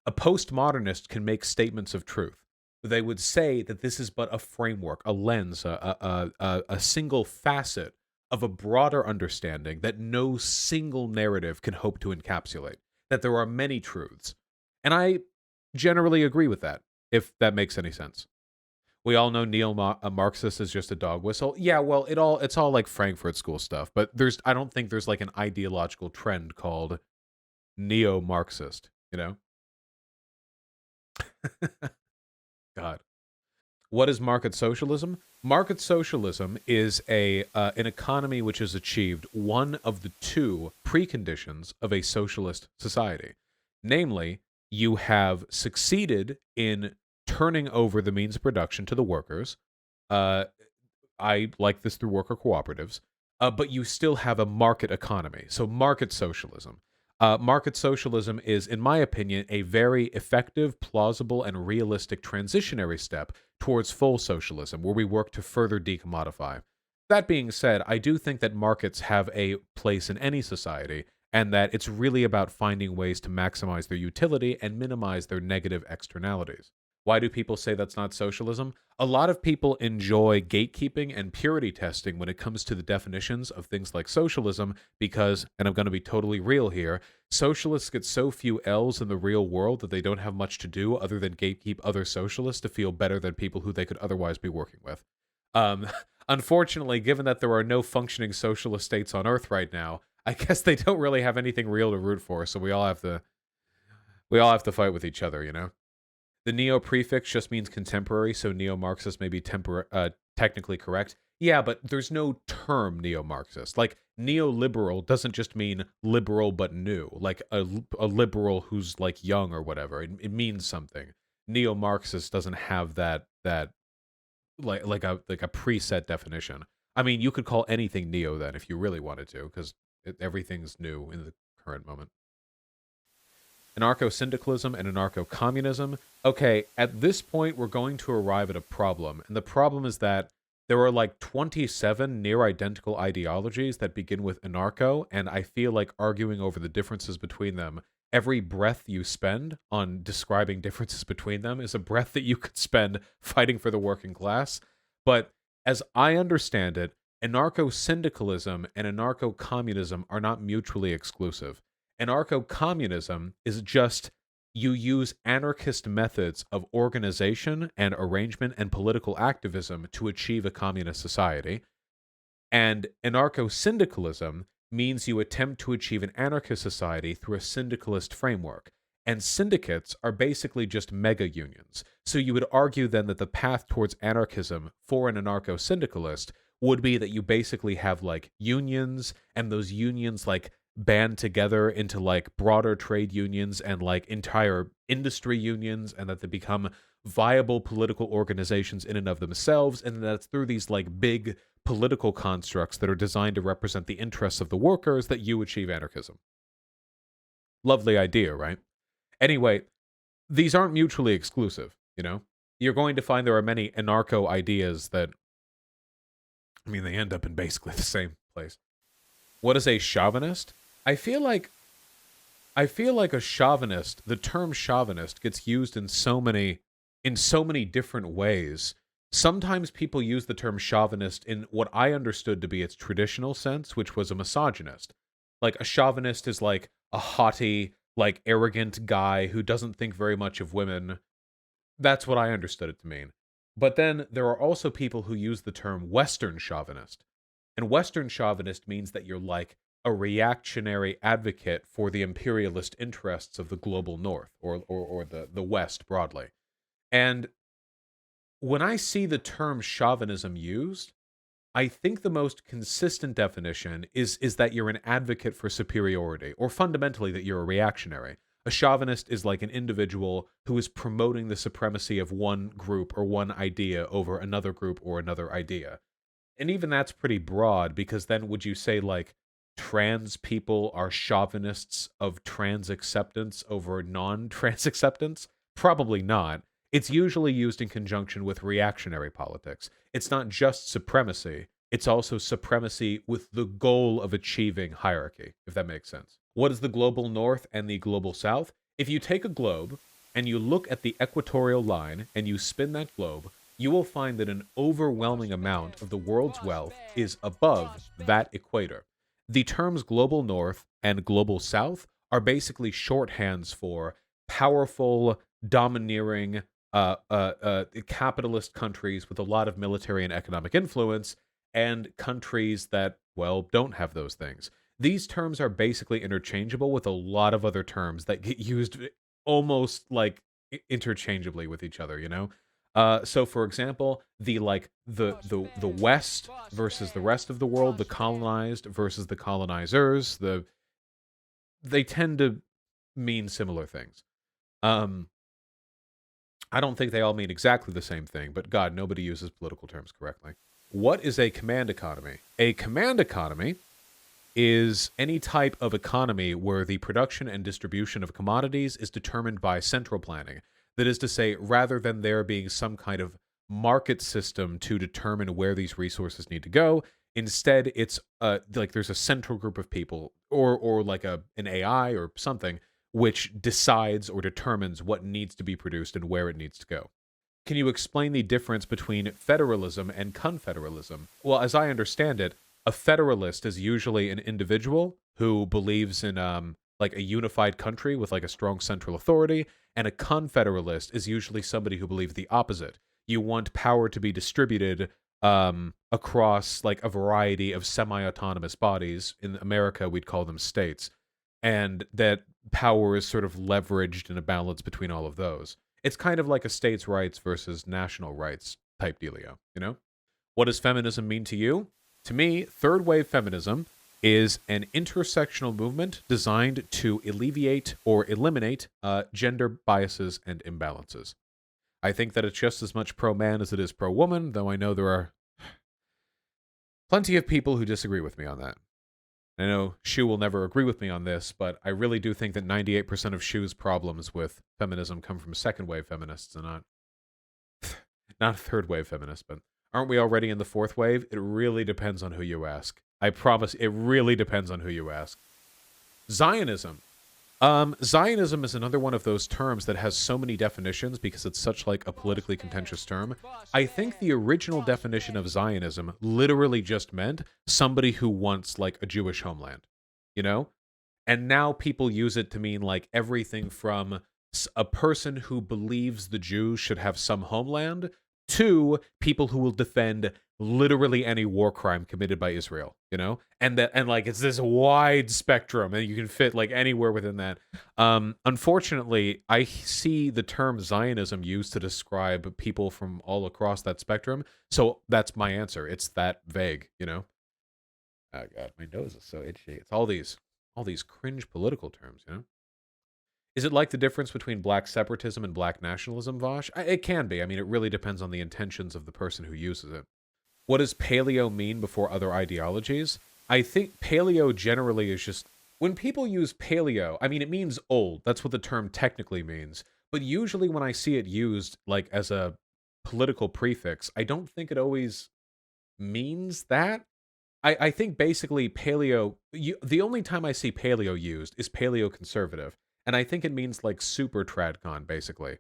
A postmodernist can make statements of truth. They would say that this is but a framework, a lens, a single facet of a broader understanding that no single narrative can hope to encapsulate, that there are many truths. And I generally agree with that. if that makes any sense. We all know neo-Marxist is just a dog whistle. Yeah, well, it's all like Frankfurt School stuff, but I don't think there's like an ideological trend called neo-Marxist, you know? God. What is market socialism? Market socialism is an economy which has achieved one of the two preconditions of a socialist society. Namely, you have succeeded in turning over the means of production to the workers. I like this through worker cooperatives, but you still have a market economy. So market socialism. Market socialism is, in my opinion, a very effective, plausible, and realistic transitionary step towards full socialism, where we work to further decommodify. That being said, I do think that markets have a place in any society, and that it's really about finding ways to maximize their utility and minimize their negative externalities. Why do people say that's not socialism? A lot of people enjoy gatekeeping and purity testing when it comes to the definitions of things like socialism because, and I'm going to be totally real here, socialists get so few L's in the real world that they don't have much to do other than gatekeep other socialists to feel better than people who they could otherwise be working with. Unfortunately, given that there are no functioning socialist states on Earth right now, I guess they don't really have anything real to root for, so we all have to fight with each other, you know? The neo prefix just means contemporary, so neo-Marxist may be technically correct. Yeah, but there's no term neo-Marxist. Like, neoliberal doesn't just mean liberal but new, like a liberal who's like young or whatever. It means something. Neo-Marxist doesn't have that like a preset definition. I mean, you could call anything neo then if you really wanted to, because everything's new in the current moment. Anarcho-Syndicalism and Anarcho-Communism. Okay, at this point, we're going to arrive at a problem. And the problem is that there are like 27 near-identical ideologies that begin with anarcho, and I feel like arguing over the differences between them, every breath you spend on describing differences between them is a breath that you could spend fighting for the working class. But as I understand it, anarcho-syndicalism and anarcho-communism are not mutually exclusive. Anarcho-communism is just you use anarchist methods of organization and arrangement and political activism to achieve a communist society. And anarcho-syndicalism means you attempt to achieve an anarchist society through a syndicalist framework. And syndicates are basically just mega unions. So you would argue then that the path towards anarchism for an anarcho-syndicalist would be that you basically have like unions, and those unions like band together into like broader trade unions and like entire industry unions, and that they become viable political organizations in and of themselves, and that's through these like big political constructs that are designed to represent the interests of the workers that you achieve anarchism. Lovely idea, right? Anyway, these aren't mutually exclusive, you know? You're going to find there are many anarcho ideas that, I mean, they end up in basically the same place. What is a chauvinist? I feel like a chauvinist, the term chauvinist gets used in so many different ways. Sometimes people use the term chauvinist in what I understood to be its traditional sense, which was a misogynist. Like a chauvinist is like a haughty, like arrogant guy who doesn't think very much of women. That's what I understood it to mean. But then there are also people who use the term Western chauvinist. And Western chauvinist means that you're like a reactionary advocate for the imperialist interests of the global north or the West broadly. And when I see the term chauvinism used, I think the most consistent definition is that you're an advocate for superiority, or fundamentally that you're a reactionary. A chauvinist is like an individual who is promoting the supremacy of one group or one idea over another group or another idea. And even that's pretty broad, because then would you say like trans people are chauvinists of trans acceptance over non-trans acceptance? Probably not. It's usually used in conjunction with reactionary politics. It's not just supremacy, it's also supremacy with the goal of achieving hierarchy, if that makes sense. What is the global north and the global south? If you take a globe and you look at the equatorial line and you spin that globe, you will find that an overwhelming amount of the world's wealth is above that equator. The terms global north and global south are basically shorthands for powerful, domineering, capitalist countries with a lot of military and economic influence, and countries that, well, don't have those things. These terms are basically interchangeable with a lot of other terms that get used almost like interchangeably with each other, you know? So for example, the West versus the rest of the world, the colonized versus the colonizers, they tend to mean similar things. I don't think they all mean exactly the same thing, but God, nobody uses political terms correctly. What is a command economy? A command economy is any type of economy where the production and distribution of commodities is determined by central planning. That is to say, rather than there being some kind of market system to determine where these resources need to go, instead it's like there's a central group of people or like an AI or something which decides or determines what needs to be produced and where it needs to go. Can you explain the difference between federalism and confederalism? Well, as I understand it, a federalist is usually an individual who believes in like a unified country with like a strong central authority, and a confederalist is usually somebody who believes the opposite. You want power to be distributed across like a variety of semi-autonomous bodies. In America, we'd call them states, and that power is sort of leveraged in a balance between all of those. It's kind of like a states' rights versus national rights type dealio, you know? What does feminism mean to you? To me, third wave feminism is an intersectional movement designed to alleviate or eliminate gender biases and imbalances. I think that it's just as much pro-man as it is pro-woman, though I know there are plenty of people who disagree with me on that. I know Shu will never agree with me on this, but I really do think that 98% of Shu's problems with feminism come from second-wave feminists and not third-wave feminists. But aren't we already in the fourth wave? It really depends on who you ask. I promise, it really depends on who you ask. Zionism. Zionism is another one of those terms that has so many definitions because it's such like a politically contentious term. I think the original definition of Zionism literally just meant somebody who wants like a Jewish homeland, you know? And now people use it to mean like everything from a person who believes the Jews should have some homeland to people who will defend literally any war crime committed by Israel, you know? And like it's this wide spectrum and you can fit like anywhere within that. Unfortunately, I see the term Zionism used to describe people from all across that spectrum. So that's my answer. It's that vague, you know? Oh God, my nose is so itchy. It's all these cringe political terms, you know? Is it like the difference between black separatism and black nationalism, Vosh? It can be. I mean, it really depends on the intentions of the person who uses it. What does paleo mean before other ideologies? I think paleo generally is just... When people use paleo, I mean, it means old. That's what the term technically means. But usually when I see it used like as a political prefix, I don't think it always means that. I think basically paleo... the only time I see paleo used is paleo-conservative. And I think it means like super Tradcon, basically.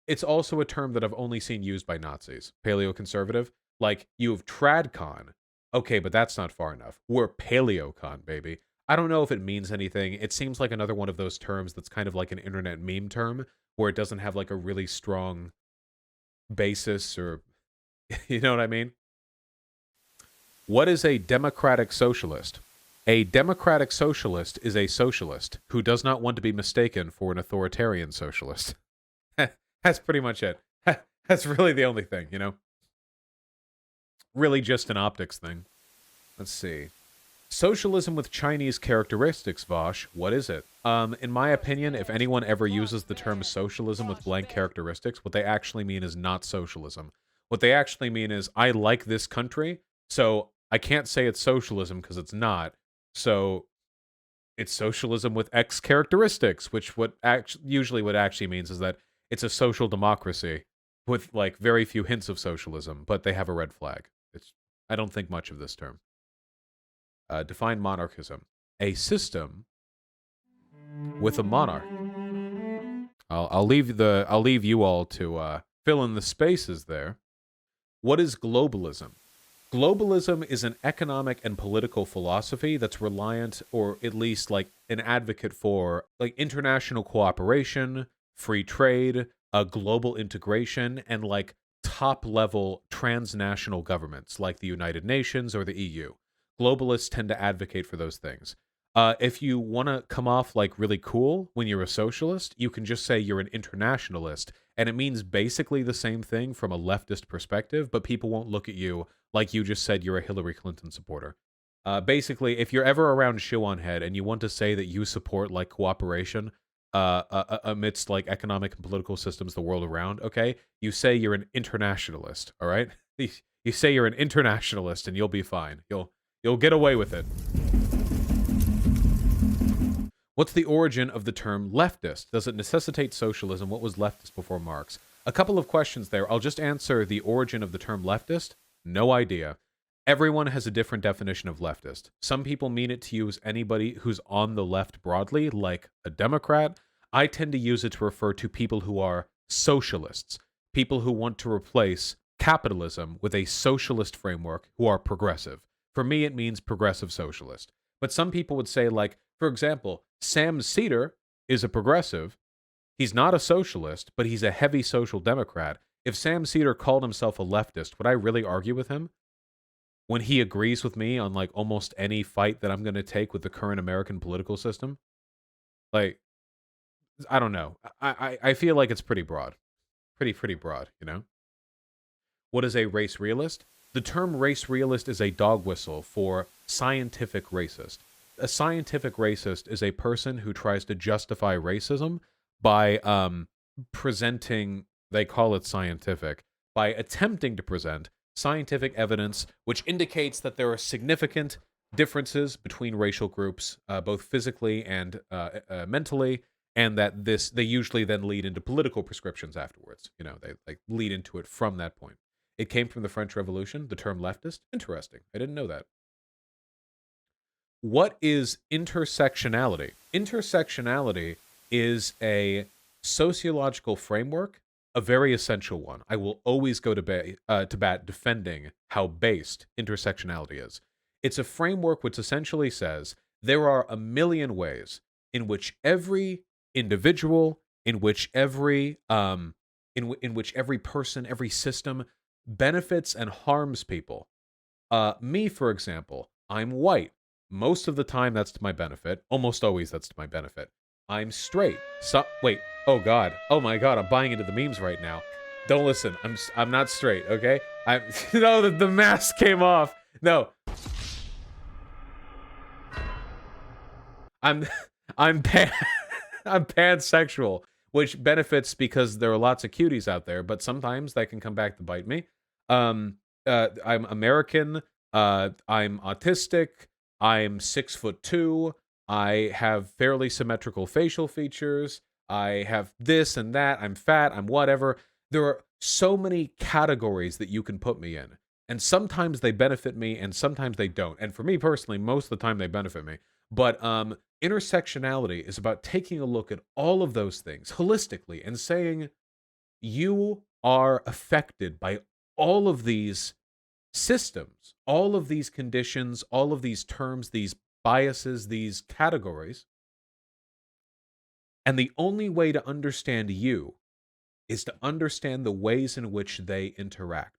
It's also a term that I've only seen used by Nazis. Paleo-conservative. Like, you have Tradcon. Okay, but that's not far enough. We're Paleocon, baby. I don't know if it means anything. It seems like another one of those terms that's kind of like an internet meme term, where it doesn't have like a really strong basis or... you know what I mean? What is a democratic socialist? A democratic socialist is a socialist who does not want to be mistaken for an authoritarian socialist. That's pretty much it. That's really the only thing, you know? Really just an optics thing. Let's see. Socialism with Chinese characteristics, Vosh. What is it? In my opinion, if anyone ever uses the term socialism with blank characteristics, what they actually mean is not socialism. What they actually mean is, I like this country, so I can't say it's socialism because it's not. So it's socialism with X characteristics, which usually what actually means is that it's a social democracy with like very few hints of socialism, but they have a red flag. I don't think much of this term. Define monarchism. A system with a monarch. I'll leave you all to fill in the spaces there. What is globalism? Globalism is an economic and political philosophy that's reliant, or at least like an advocate for, like international cooperation, free trade, global integration and like top-level transnational governments like the United Nations or the EU. Globalists tend to advocate for those things. If you want to come off like really cool when you're a socialist, you can just say you're an internationalist, and it means basically the same thing from a leftist perspective, but people won't look at you like you just said you're a Hillary Clinton supporter. Basically, if you're ever around Shoe on Head and you want to say that you support like cooperation amidst like economic and political systems the world around, okay, you say you're an internationalist, all right? You say you're an internationalist and you'll be fine. You'll get away with it. What's the origin of the term leftist? Does it necessitate socialism? What was leftist before Marx? A couple of questions there. I'll just answer the origin of the term leftist. No idea. Everyone has a different definition of leftist. Some people mean it to use anybody who's on the left broadly, like a Democrat. I tend to use it to refer to people who are socialists, people who want to replace capitalism with a socialist framework who are progressive. For me, it means progressive socialist. But some people would say, like, for example, Sam Cedar is a progressive. He's not a socialist, but he's a heavy social democrat. If Sam Cedar called himself a leftist, would I really argue with him? When he agrees with me on like almost any fight that I'm going to take with the current American political system? Like, I don't know. I feel like it's pretty broad. Pretty broad, you know? What is a race realist? The term race realist is a dog whistle for scientific racist. A scientific racist is a person who tries to justify racism by presenting, they call it scientific, by attempting to present scientific evidence which indicates that there are significant differences between racial groups, both physically and mentally, and that they usually then lead into political prescriptions afterwards. You know, they like lead into it from that point. It came from the French Revolution, the term leftist. Interesting. I didn't know that. What is intersectionality? Intersectionality is a sociological framework, a very essential one. I will always go to bat defending how based intersectionality is. It's a framework which essentially says there are a million ways in which every individual, in which every person, every system benefits and harms people. Me, for example, I'm white. Most of the time, that's to my benefit. Almost always, that's to my benefit. I'm straight. Wait. Oh God. Oh my God. I'm buying into the memes right now. Don't listen. I'm not straight. Okay. No. The mask came off. No. I'm I'm pansexual, which benefits because there are lots of cuties out there, but sometimes that can come back to bite me. I'm American. I'm autistic. I'm 6'2". I have fairly symmetrical facial features. I have this and that. I'm fat. I'm whatever. There are so many categories that you can put me in. And sometimes they benefit me and sometimes they don't. And for me personally, most of the time they benefit me. But intersectionality is about taking a look at all of those things holistically and saying you are affected by all of these systems, all of these conditions, all of these terms, these biases, these categories. And the only way to understand you is to understand the ways in which they interact.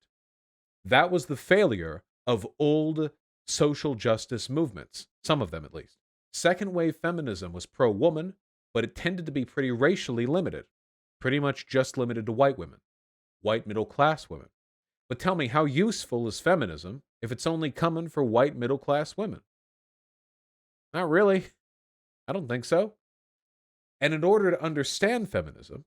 That was the failure of old social justice movements, some of them at least. Second wave feminism was pro-woman, but it tended to be pretty racially limited, pretty much just limited to white women, white middle-class women. But tell me, how useful is feminism if it's only coming for white middle-class women? Not really. I don't think so. And in order to understand feminism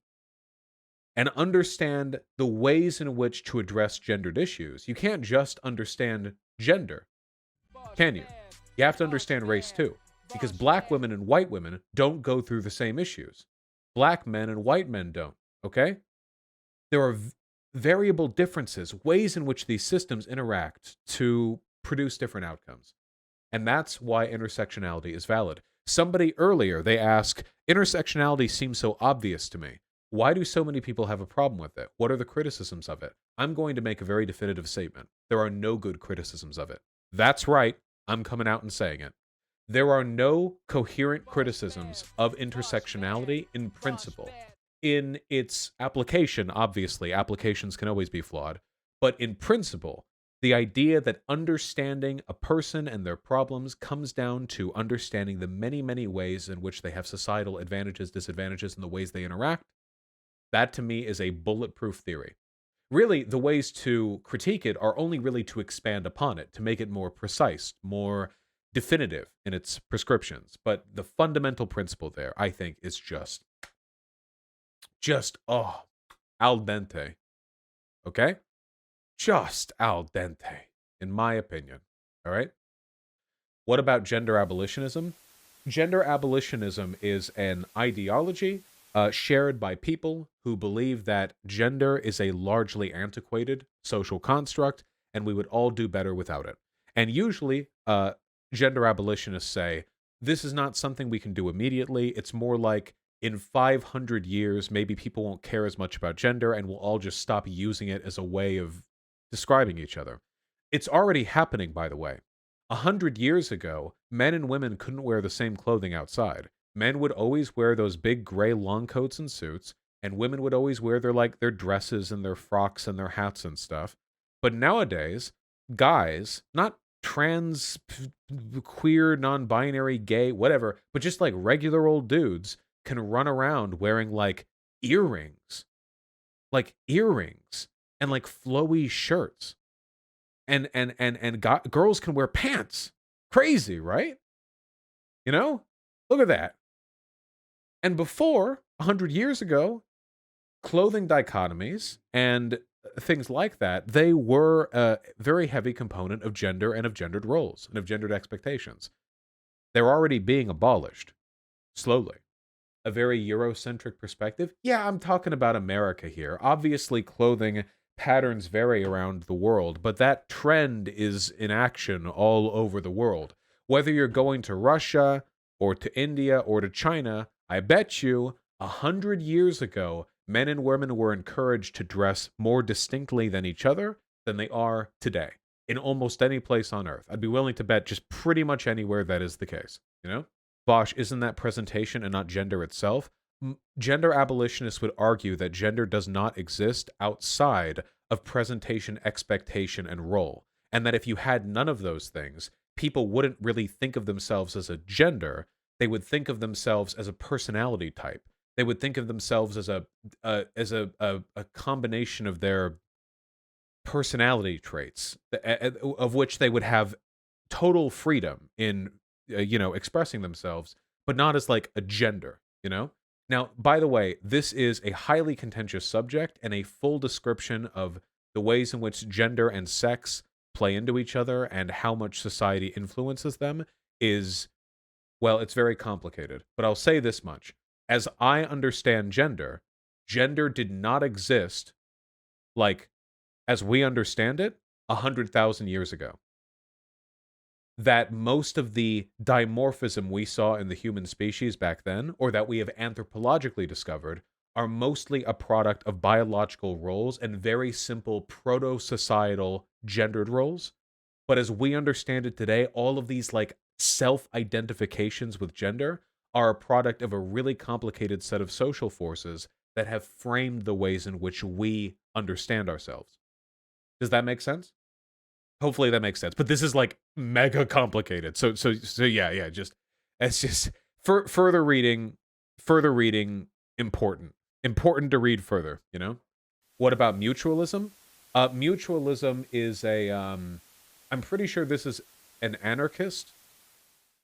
and understand the ways in which to address gendered issues, you can't just understand gender, can you? You have to understand race too, because black women and white women don't go through the same issues. Black men and white men don't, okay? There are variable differences, ways in which these systems interact to produce different outcomes. And that's why intersectionality is valid. Somebody earlier, they ask, intersectionality seems so obvious to me. Why do so many people have a problem with it? What are the criticisms of it? I'm going to make a very definitive statement. There are no good criticisms of it. That's right. I'm coming out and saying it. There are no coherent criticisms of intersectionality in principle. in its application, obviously, applications can always be flawed, but in principle, the idea that understanding a person and their problems comes down to understanding the many, many ways in which they have societal advantages, disadvantages, and the ways they interact, that to me is a bulletproof theory. Really, the ways to critique it are only really to expand upon it, to make it more precise, more definitive in its prescriptions. But the fundamental principle there, I think, is just al dente. Okay? Just al dente, in my opinion. All right? What about gender abolitionism? Gender abolitionism is an ideology shared by people who believe that gender is a largely antiquated social construct and we would all do better without it. And usually, gender abolitionists say, this is not something we can do immediately. It's more like in 500 years, maybe people won't care as much about gender and we'll all just stop using it as a way of describing each other. It's already happening, by the way. 100 years ago, men and women couldn't wear the same clothing outside. Men would always wear those big gray long coats and suits, and women would always wear their dresses and their frocks and their hats and stuff. But nowadays, guys, not trans, queer, non-binary, gay, whatever, but just like regular old dudes can run around wearing like earrings and like flowy shirts. And girls can wear pants. Crazy, right? You know? Look at that. And before, 100 years ago, clothing dichotomies and things like that, they were a very heavy component of gender and of gendered roles and of gendered expectations. They're already being abolished, slowly. A very Eurocentric perspective? Yeah, I'm talking about America here. Obviously, clothing patterns vary around the world, but that trend is in action all over the world. Whether you're going to Russia or to India or to China, I bet you 100 years ago, men and women were encouraged to dress more distinctly than each other than they are today. In almost any place on Earth. I'd be willing to bet just pretty much anywhere that is the case, you know? Bosch, isn't that presentation and not gender itself? Gender abolitionists would argue that gender does not exist outside of presentation, expectation, and role. And that if you had none of those things, people wouldn't really think of themselves as a gender. They would think of themselves as a personality type. They would think of themselves as a combination of their personality traits, of which they would have total freedom in expressing themselves, but not as like a gender, you know? Now, by the way, this is a highly contentious subject, and a full description of the ways in which gender and sex play into each other and how much society influences them is, well, it's very complicated. But I'll say this much. As I understand gender, gender did not exist, like, as we understand it, 100,000 years ago. That most of the dimorphism we saw in the human species back then, or that we have anthropologically discovered, are mostly a product of biological roles and very simple proto-societal gendered roles. But as we understand it today, all of these like self-identifications with gender are a product of a really complicated set of social forces that have framed the ways in which we understand ourselves. Does that make sense? Hopefully that makes sense. But this is like mega complicated. So yeah, just it's just further reading important to read further, you know? What about mutualism? Mutualism is a I'm pretty sure this is an anarchist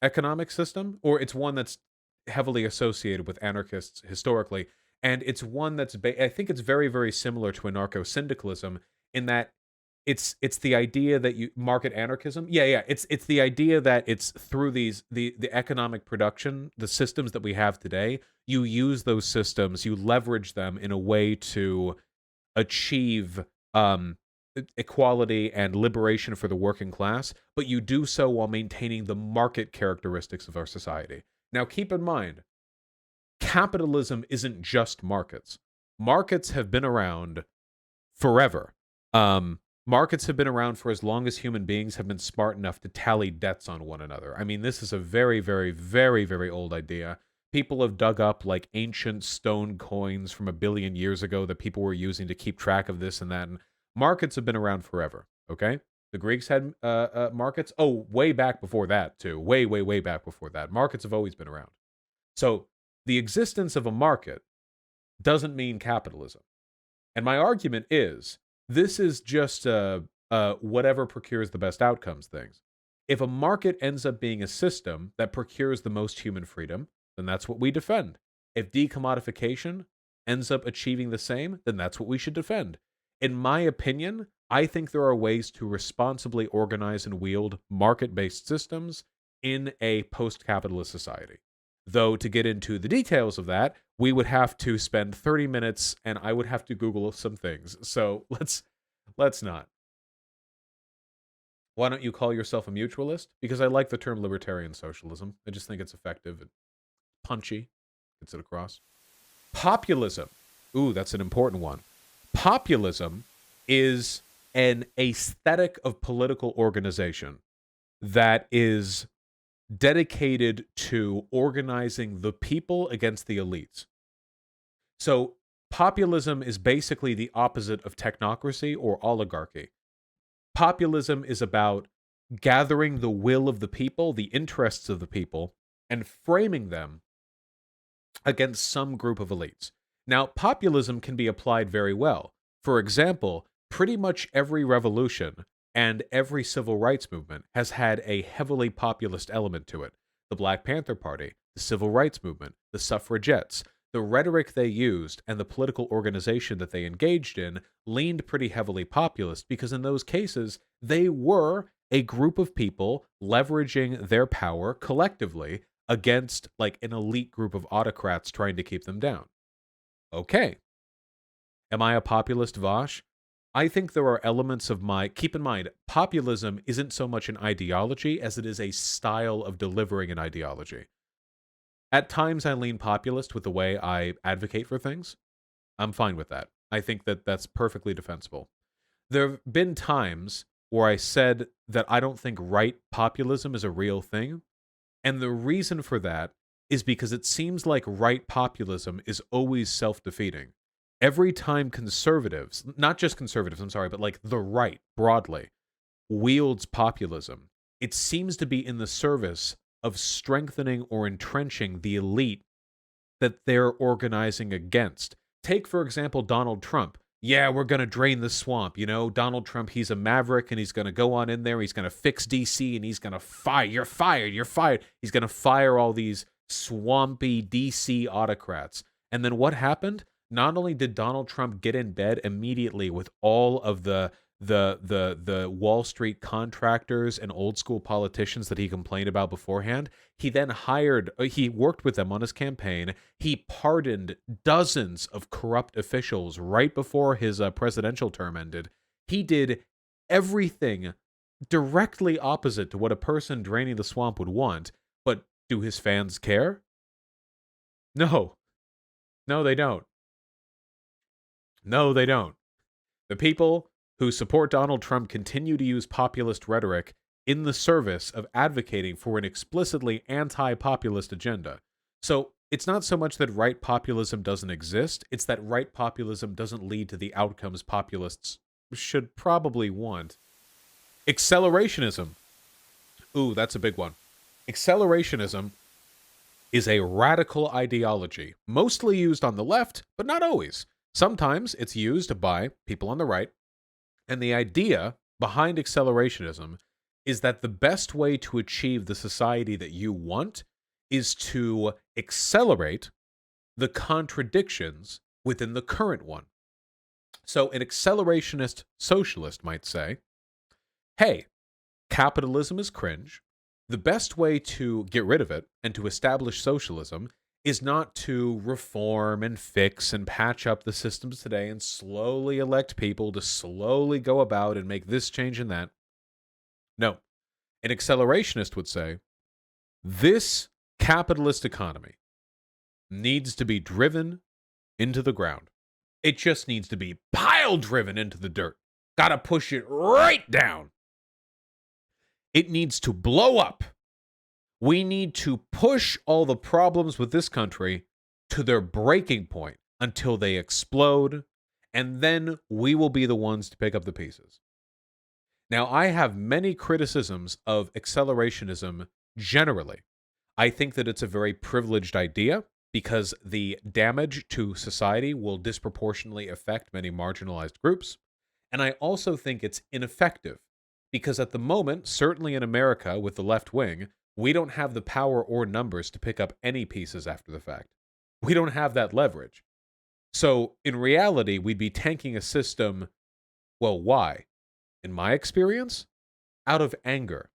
economic system, or it's one that's heavily associated with anarchists historically, and it's one that's I think it's very, very similar to anarcho-syndicalism in that it's the idea that you market anarchism. Yeah. It's the idea that it's through the economic production, the systems that we have today, you use those systems, you leverage them in a way to achieve equality and liberation for the working class, but you do so while maintaining the market characteristics of our society. Now, keep in mind, capitalism isn't just markets. Markets have been around forever. Markets have been around for as long as human beings have been smart enough to tally debts on one another. I mean, this is a very, very, very, very old idea. People have dug up like ancient stone coins from 1 billion years ago that people were using to keep track of this and that. And markets have been around forever. Okay. The Greeks had markets. Oh, way back before that, too. Way, way, way back before that. Markets have always been around. So the existence of a market doesn't mean capitalism. And my argument is this is just whatever procures the best outcomes things. If a market ends up being a system that procures the most human freedom, then that's what we defend. If decommodification ends up achieving the same, then that's what we should defend. In my opinion, I think there are ways to responsibly organize and wield market-based systems in a post-capitalist society. Though to get into the details of that, we would have to spend 30 minutes and I would have to Google some things. So let's not. Why don't you call yourself a mutualist? Because I like the term libertarian socialism. I just think it's effective and punchy. Gets it across. Populism. Ooh, that's an important one. Populism is an aesthetic of political organization that is dedicated to organizing the people against the elites. So populism is basically the opposite of technocracy or oligarchy. Populism is about gathering the will of the people, the interests of the people, and framing them against some group of elites. Now, populism can be applied very well. For example, pretty much every revolution and every civil rights movement has had a heavily populist element to it. The Black Panther Party, the civil rights movement, the suffragettes, the rhetoric they used and the political organization that they engaged in leaned pretty heavily populist because in those cases, they were a group of people leveraging their power collectively against like an elite group of autocrats trying to keep them down. Okay. Am I a populist Vosh? I think there are elements of my... Keep in mind, populism isn't so much an ideology as it is a style of delivering an ideology. At times, I lean populist with the way I advocate for things. I'm fine with that. I think that that's perfectly defensible. There have been times where I said that I don't think right populism is a real thing. And the reason for that is because it seems like right populism is always self-defeating. Every time conservatives, not just conservatives, I'm sorry, but like the right broadly, wields populism, it seems to be in the service of strengthening or entrenching the elite that they're organizing against. Take, for example, Donald Trump. Yeah, we're going to drain the swamp. You know, Donald Trump, he's a maverick and he's going to go on in there. He's going to fix DC and he's going to fire. You're fired. You're fired. He's going to fire all these swampy DC autocrats. And then what happened? Not only did Donald Trump get in bed immediately with all of the Wall Street contractors and old school politicians that he complained about beforehand, he then he worked with them on his campaign. He pardoned dozens of corrupt officials right before his presidential term ended. He did everything directly opposite to what a person draining the swamp would want. But do his fans care? No. No, they don't. No, they don't. The people who support Donald Trump continue to use populist rhetoric in the service of advocating for an explicitly anti-populist agenda. So it's not so much that right populism doesn't exist, it's that right populism doesn't lead to the outcomes populists should probably want. Accelerationism. Ooh, that's a big one. Accelerationism is a radical ideology, mostly used on the left, but not always. Sometimes it's used by people on the right. And the idea behind accelerationism is that the best way to achieve the society that you want is to accelerate the contradictions within the current one. So an accelerationist socialist might say, hey, capitalism is cringe. The best way to get rid of it and to establish socialism is not to reform and fix and patch up the systems today and slowly elect people to slowly go about and make this change and that. No. An accelerationist would say, this capitalist economy needs to be driven into the ground. It just needs to be pile driven into the dirt. Gotta push it right down. It needs to blow up. We need to push all the problems with this country to their breaking point until they explode, and then we will be the ones to pick up the pieces. Now, I have many criticisms of accelerationism generally. I think that it's a very privileged idea because the damage to society will disproportionately affect many marginalized groups. And I also think it's ineffective because at the moment, certainly in America with the left wing, we don't have the power or numbers to pick up any pieces after the fact. We don't have that leverage. So in reality, we'd be tanking a system. Well, why? In my experience, out of anger.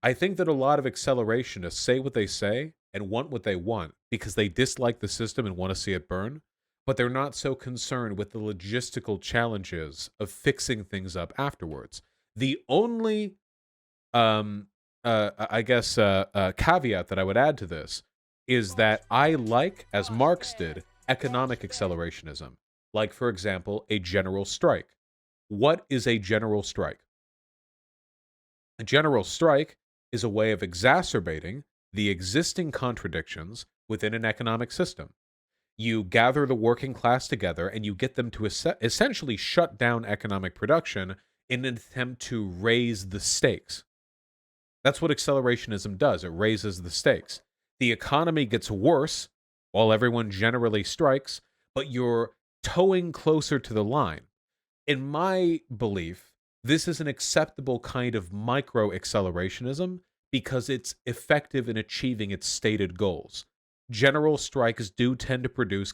I think that a lot of accelerationists say what they say and want what they want because they dislike the system and want to see it burn, but they're not so concerned with the logistical challenges of fixing things up afterwards. The only, caveat that I would add to this is that I like, as Marx did, economic accelerationism. Like, for example, a general strike. What is a general strike? A general strike is a way of exacerbating the existing contradictions within an economic system. You gather the working class together and you get them to essentially shut down economic production in an attempt to raise the stakes. That's what accelerationism does. It raises the stakes. The economy gets worse while everyone generally strikes, but you're towing closer to the line. In my belief, this is an acceptable kind of micro-accelerationism because it's effective in achieving its stated goals. General strikes do tend to produce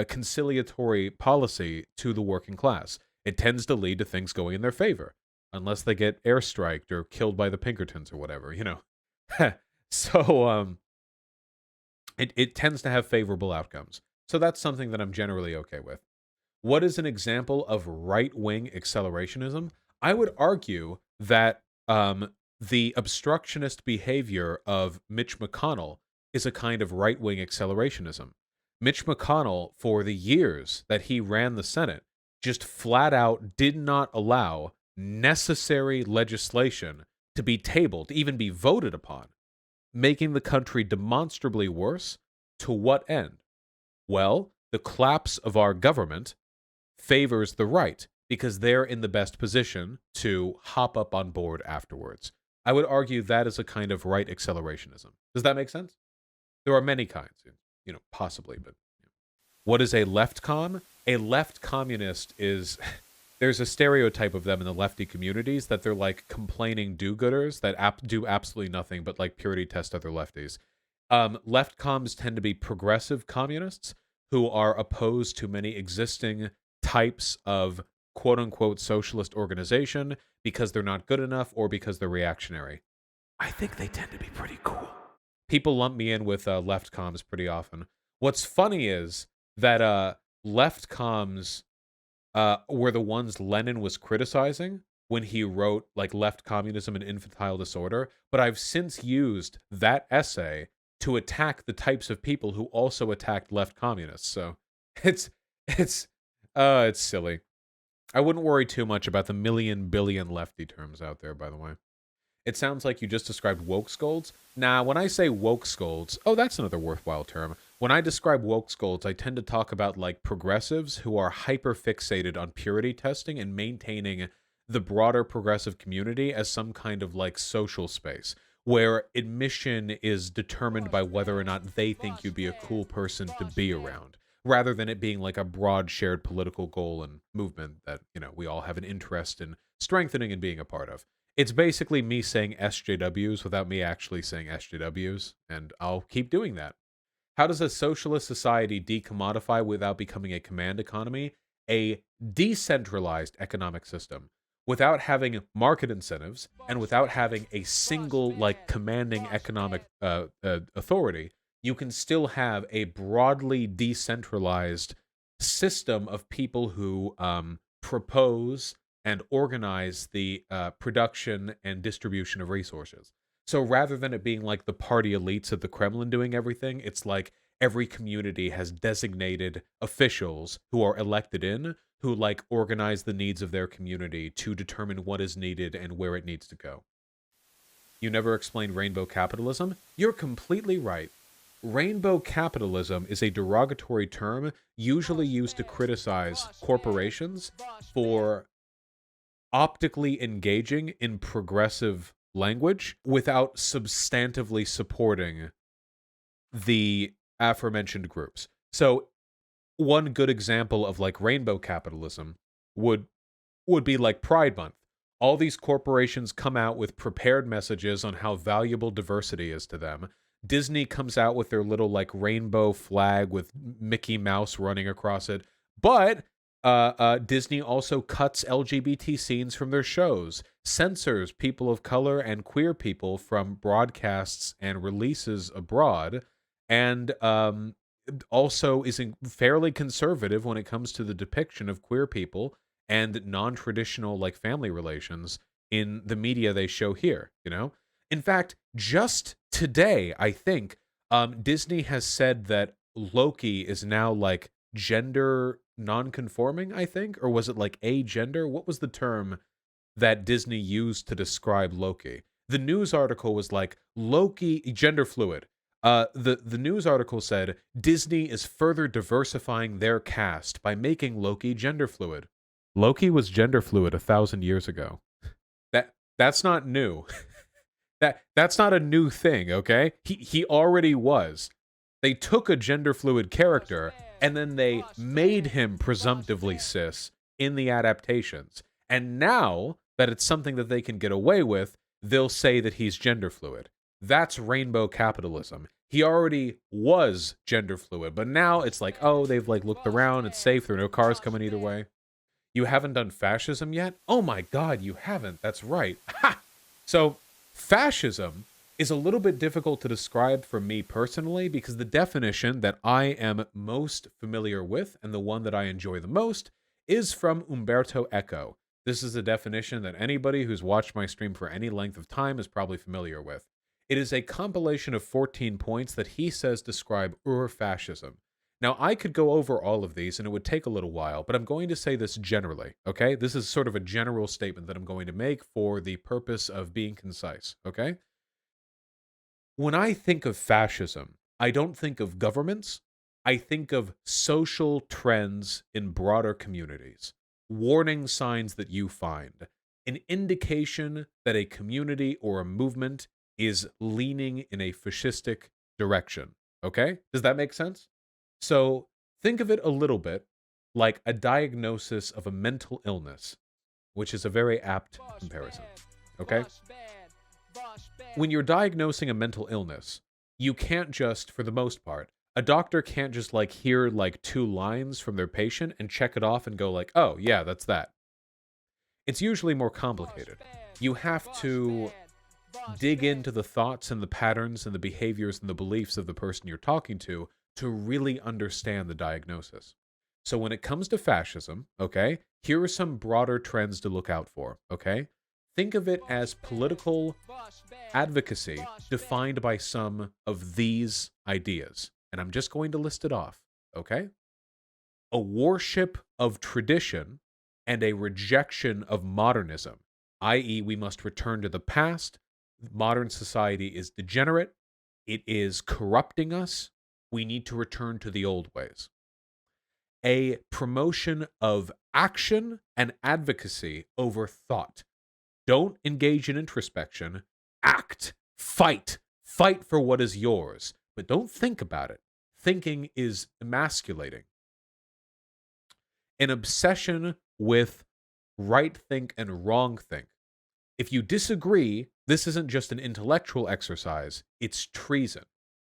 conciliatory policy to the working class. It tends to lead to things going in their favor, unless they get airstriked or killed by the Pinkertons or whatever, you know. So it tends to have favorable outcomes. So that's something that I'm generally okay with. What is an example of right-wing accelerationism? I would argue that the obstructionist behavior of Mitch McConnell is a kind of right-wing accelerationism. Mitch McConnell, for the years that he ran the Senate, just flat out did not allow necessary legislation to be tabled, to even be voted upon, making the country demonstrably worse. To what end? Well, the collapse of our government favors the right because they're in the best position to hop up on board afterwards. I would argue that is a kind of right accelerationism. Does that make sense? There are many kinds, you know, possibly, but what is a left com? A left communist is there's a stereotype of them in the lefty communities that they're like complaining do-gooders that do absolutely nothing but like purity test other lefties. Left comms tend to be progressive communists who are opposed to many existing types of quote-unquote socialist organization because they're not good enough or because they're reactionary. I think they tend to be pretty cool. People lump me in with left comms pretty often. What's funny is that left comms were the ones Lenin was criticizing when he wrote like Left Communism and Infantile Disorder, but I've since used that essay to attack the types of people who also attacked left communists. So it's silly. I wouldn't worry too much about the million billion lefty terms out there, by the way. It sounds like you just described woke scolds. Nah, when I say woke scolds, oh, that's another worthwhile term. When I describe woke scolds, I tend to talk about like progressives who are hyper fixated on purity testing and maintaining the broader progressive community as some kind of like social space where admission is determined by whether or not they think you'd be a cool person to be around, rather than it being like a broad shared political goal and movement that, you know, we all have an interest in strengthening and being a part of. It's basically me saying SJWs without me actually saying SJWs, and I'll keep doing that. How does a socialist society decommodify without becoming a command economy? A decentralized economic system. Without having market incentives and without having a single, like, commanding economic authority, you can still have a broadly decentralized system of people who propose and organize the production and distribution of resources. So rather than it being like the party elites at the Kremlin doing everything, it's like every community has designated officials who are elected in, who like organize the needs of their community to determine what is needed and where it needs to go. You never explained rainbow capitalism? You're completely right. Rainbow capitalism is a derogatory term usually used to criticize corporations for optically engaging in progressive language without substantively supporting the aforementioned groups. So one good example of like rainbow capitalism would be like Pride Month. All these corporations come out with prepared messages on how valuable diversity is to them. Disney comes out with their little like rainbow flag with Mickey Mouse running across it. But Disney also cuts LGBT scenes from their shows, censors people of color and queer people from broadcasts and releases abroad, and also is fairly conservative when it comes to the depiction of queer people and non-traditional like family relations in the media they show here, you know? In fact, just today, I think, Disney has said that Loki is now like gender non-conforming, I think, or was it like agender? What was the term that Disney used to describe Loki? The news article was like Loki gender fluid. The news article said Disney is further diversifying their cast by making Loki gender fluid. Loki was gender fluid 1,000 years ago. That's not new. That's not a new thing, okay? He already was. They took a gender fluid character and then they made him presumptively cis in the adaptations. And now that it's something that they can get away with, they'll say that he's gender fluid. That's rainbow capitalism. He already was gender fluid, but now it's like, oh, they've like looked around, it's safe, there are no cars coming either way. You haven't done fascism yet? Oh my god, you haven't. That's right. Ha! So, fascism is a little bit difficult to describe for me personally because the definition that I am most familiar with and the one that I enjoy the most is from Umberto Eco. This is a definition that anybody who's watched my stream for any length of time is probably familiar with. It is a compilation of 14 points that he says describe Ur-fascism. Now, I could go over all of these, and it would take a little while, but I'm going to say this generally, okay? This is sort of a general statement that I'm going to make for the purpose of being concise, okay? When I think of fascism, I don't think of governments. I think of social trends in broader communities, warning signs that you find, an indication that a community or a movement is leaning in a fascistic direction, okay? Does that make sense? So think of it a little bit like a diagnosis of a mental illness, which is a very apt comparison, okay? When you're diagnosing a mental illness, you can't just, for the most part, a doctor can't just like hear like 2 lines from their patient and check it off and go like, oh yeah, that's that. It's usually more complicated. You have to dig into the thoughts and the patterns and the behaviors and the beliefs of the person you're talking to really understand the diagnosis. So when it comes to fascism, okay, here are some broader trends to look out for, okay? Think of it as political advocacy defined by some of these ideas. And I'm just going to list it off, okay? A worship of tradition and a rejection of modernism, i.e., we must return to the past. Modern society is degenerate. It is corrupting us. We need to return to the old ways. A promotion of action and advocacy over thought. Don't engage in introspection. Act. Fight. Fight for what is yours. But don't think about it. Thinking is emasculating. An obsession with right think and wrong think. If you disagree, this isn't just an intellectual exercise, it's treason.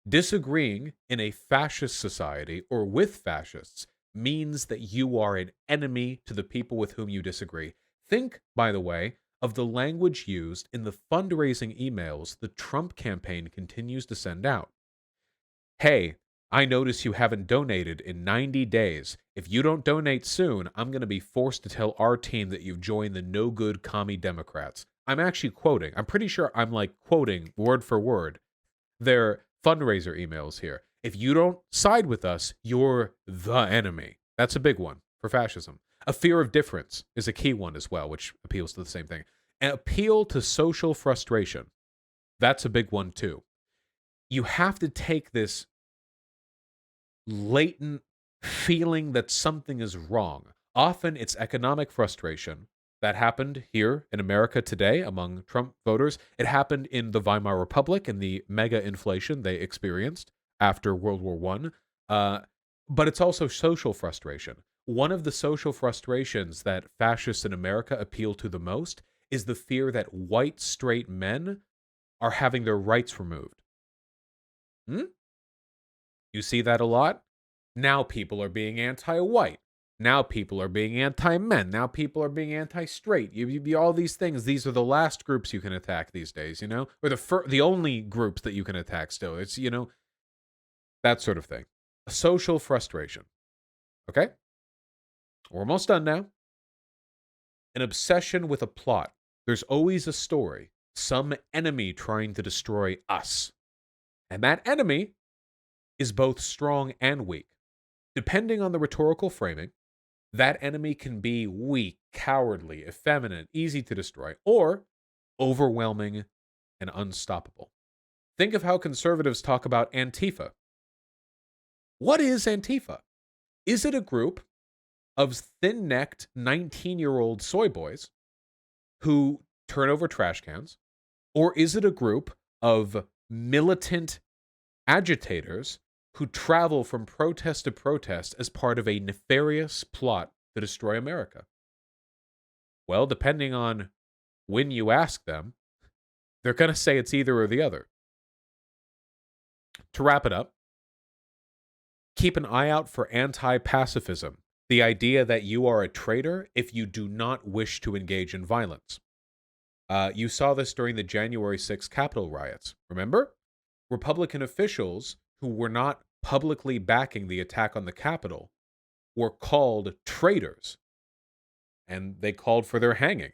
Disagreeing in a fascist society or with fascists means that you are an enemy to the people with whom you disagree. Think, by the way, of the language used in the fundraising emails the Trump campaign continues to send out. Hey, I notice you haven't donated in 90 days. If you don't donate soon, I'm going to be forced to tell our team that you've joined the no-good commie Democrats. I'm actually quoting. I'm pretty sure I'm like quoting word for word their fundraiser emails here. If you don't side with us, you're the enemy. That's a big one for fascism. A fear of difference is a key one as well, which appeals to the same thing. An appeal to social frustration. That's a big one too. You have to take this latent feeling that something is wrong. Often it's economic frustration. That happened here in America today among Trump voters. It happened in the Weimar Republic and the mega inflation they experienced after World War One. But it's also social frustration. One of the social frustrations that fascists in America appeal to the most is the fear that white straight men are having their rights removed. You see that a lot? Now people are being anti-white. Now people are being anti-men. Now people are being anti-straight. All these things. These are the last groups you can attack these days, or the only groups that you can attack still. It's, that sort of thing. A social frustration. Okay? We're almost done now. An obsession with a plot. There's always a story. Some enemy trying to destroy us. And that enemy is both strong and weak. Depending on the rhetorical framing, that enemy can be weak, cowardly, effeminate, easy to destroy, or overwhelming and unstoppable. Think of how conservatives talk about Antifa. What is Antifa? Is it a group of thin-necked 19-year-old soy boys who turn over trash cans? Or is it a group of militant agitators who travel from protest to protest as part of a nefarious plot to destroy America? Well, depending on when you ask them, they're going to say it's either or the other. To wrap it up, keep an eye out for anti-pacifism, the idea that you are a traitor if you do not wish to engage in violence. You saw this during the January 6th Capitol riots. Remember? Republican officials who were not publicly backing the attack on the Capitol were called traitors, and they called for their hanging.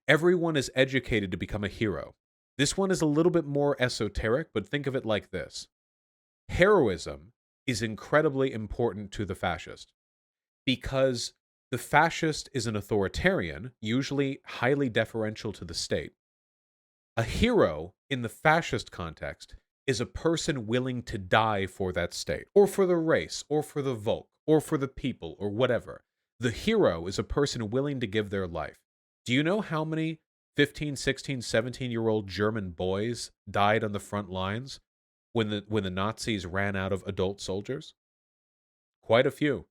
Everyone is educated to become a hero. This one is a little bit more esoteric, but think of it like this. Heroism is incredibly important to the fascist because the fascist is an authoritarian, usually highly deferential to the state. A hero in the fascist context is a person willing to die for that state, or for the race, or for the Volk, or for the people, or whatever. The hero is a person willing to give their life. Do you know how many 15, 16, 17-year-old German boys died on the front lines when the Nazis ran out of adult soldiers? Quite a few.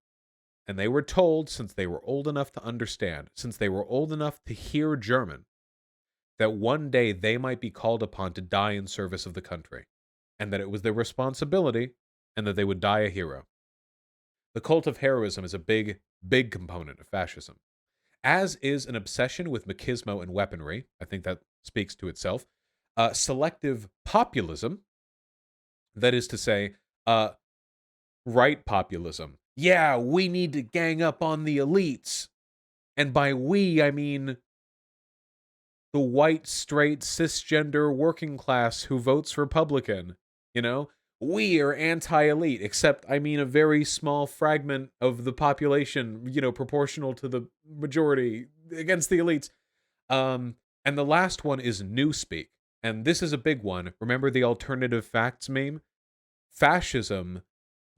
And they were told, since they were old enough to understand, since they were old enough to hear German, that one day they might be called upon to die in service of the country, and that it was their responsibility, and that they would die a hero. The cult of heroism is a big, big component of fascism, as is an obsession with machismo and weaponry. I think that speaks to itself. Selective populism, that is to say, right populism. Yeah, we need to gang up on the elites. And by we, I mean the white, straight, cisgender working class who votes Republican. We are anti-elite, except, I mean, a very small fragment of the population, proportional to the majority against the elites. And the last one is newspeak. And this is a big one. Remember the alternative facts meme? Fascism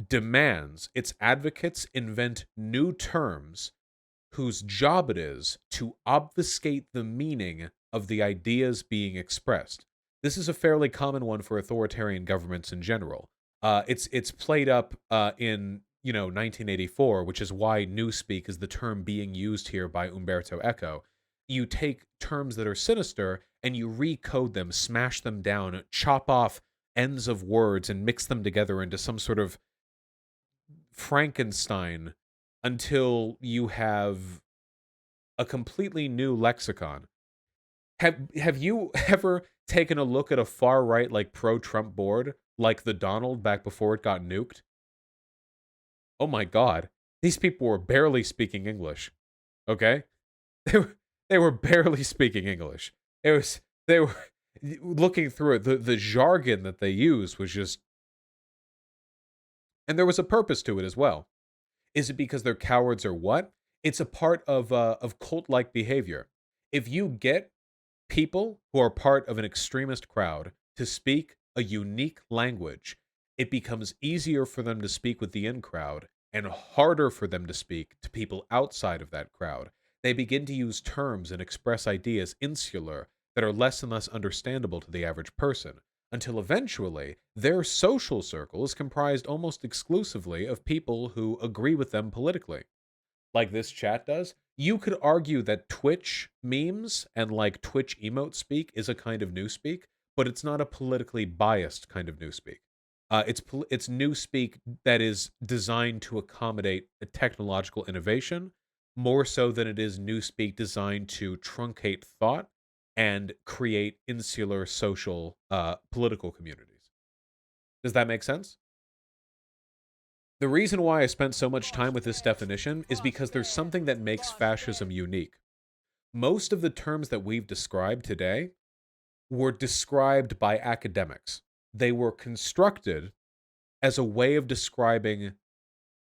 demands its advocates invent new terms whose job it is to obfuscate the meaning of the ideas being expressed. This is a fairly common one for authoritarian governments in general. It's played up in 1984, which is why newspeak is the term being used here by Umberto Eco. You take terms that are sinister and you recode them, smash them down, chop off ends of words and mix them together into some sort of Frankenstein until you have a completely new lexicon. Have you ever taken a look at a far right like pro-Trump board like the Donald back before it got nuked? Oh my God, these people were barely speaking English. Okay, they were barely speaking English. They were looking through it. The jargon that they used was just. And there was a purpose to it as well. Is it because they're cowards or what? It's a part of cult-like behavior. If you get people who are part of an extremist crowd to speak a unique language, it becomes easier for them to speak with the in crowd and harder for them to speak to people outside of that crowd. They begin to use terms and express ideas insular that are less and less understandable to the average person, until eventually their social circle is comprised almost exclusively of people who agree with them politically. Like this chat does, you could argue that Twitch memes and like Twitch emote speak is a kind of newspeak, but it's not a politically biased kind of newspeak. It's newspeak that is designed to accommodate a technological innovation more so than it is newspeak designed to truncate thought and create insular social political communities. Does that make sense? The reason why I spent so much time with this definition is because there's something that makes fascism unique. Most of the terms that we've described today were described by academics. They were constructed as a way of describing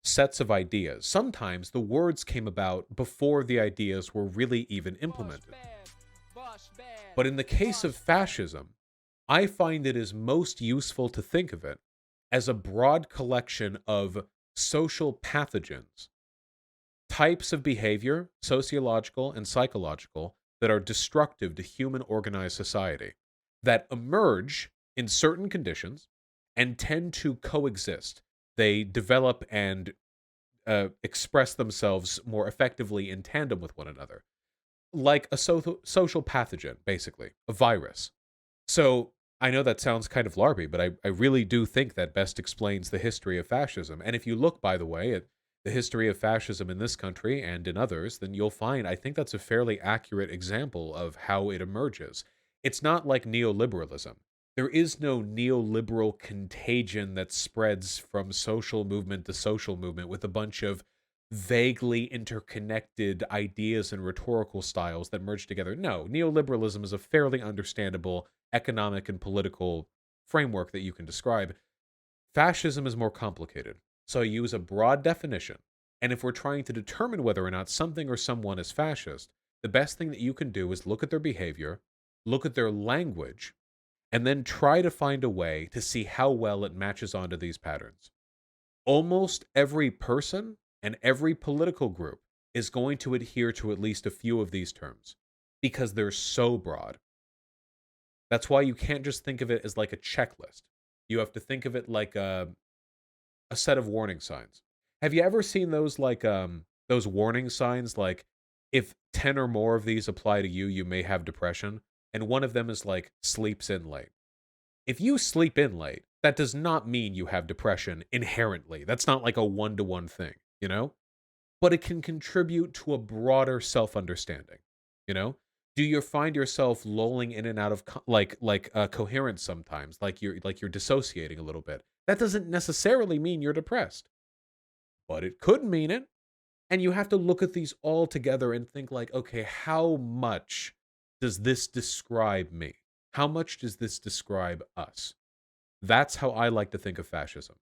sets of ideas. Sometimes the words came about before the ideas were really even implemented. But in the case of fascism, I find it is most useful to think of it as a broad collection of social pathogens, types of behavior, sociological and psychological, that are destructive to human organized society, that emerge in certain conditions and tend to coexist. They develop and express themselves more effectively in tandem with one another, like a social pathogen, basically, a virus. So I know that sounds kind of larby, but I really do think that best explains the history of fascism. And if you look, by the way, at the history of fascism in this country and in others, then you'll find I think that's a fairly accurate example of how it emerges. It's not like neoliberalism. There is no neoliberal contagion that spreads from social movement to social movement with a bunch of vaguely interconnected ideas and rhetorical styles that merge together. No, neoliberalism is a fairly understandable economic and political framework that you can describe. Fascism is more complicated. So I use a broad definition. And if we're trying to determine whether or not something or someone is fascist, the best thing that you can do is look at their behavior, look at their language, and then try to find a way to see how well it matches onto these patterns. Almost every person and every political group is going to adhere to at least a few of these terms because they're so broad. That's why you can't just think of it as like a checklist. You have to think of it like a set of warning signs. Have you ever seen those those warning signs like if 10 or more of these apply to you, you may have depression, and one of them is like sleeps in late. If you sleep in late, that does not mean you have depression inherently. That's not like a one-to-one thing, you know? But it can contribute to a broader self-understanding, you know? Do you find yourself lolling in and out of coherence sometimes, like you're dissociating a little bit? That doesn't necessarily mean you're depressed, but it could mean it. And you have to look at these all together and think like, okay, how much does this describe me? How much does this describe us? That's how I like to think of fascism,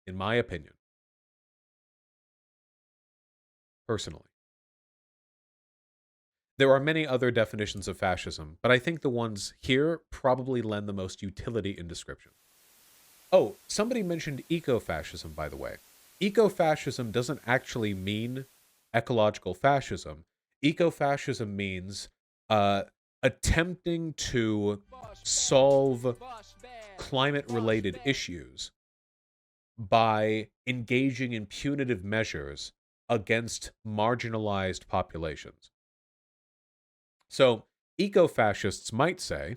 in my opinion, personally. There are many other definitions of fascism, but I think the ones here probably lend the most utility in description. Oh, somebody mentioned eco-fascism, by the way. Eco-fascism doesn't actually mean ecological fascism. Eco-fascism means attempting to solve climate-related issues by engaging in punitive measures against marginalized populations. So, eco-fascists might say,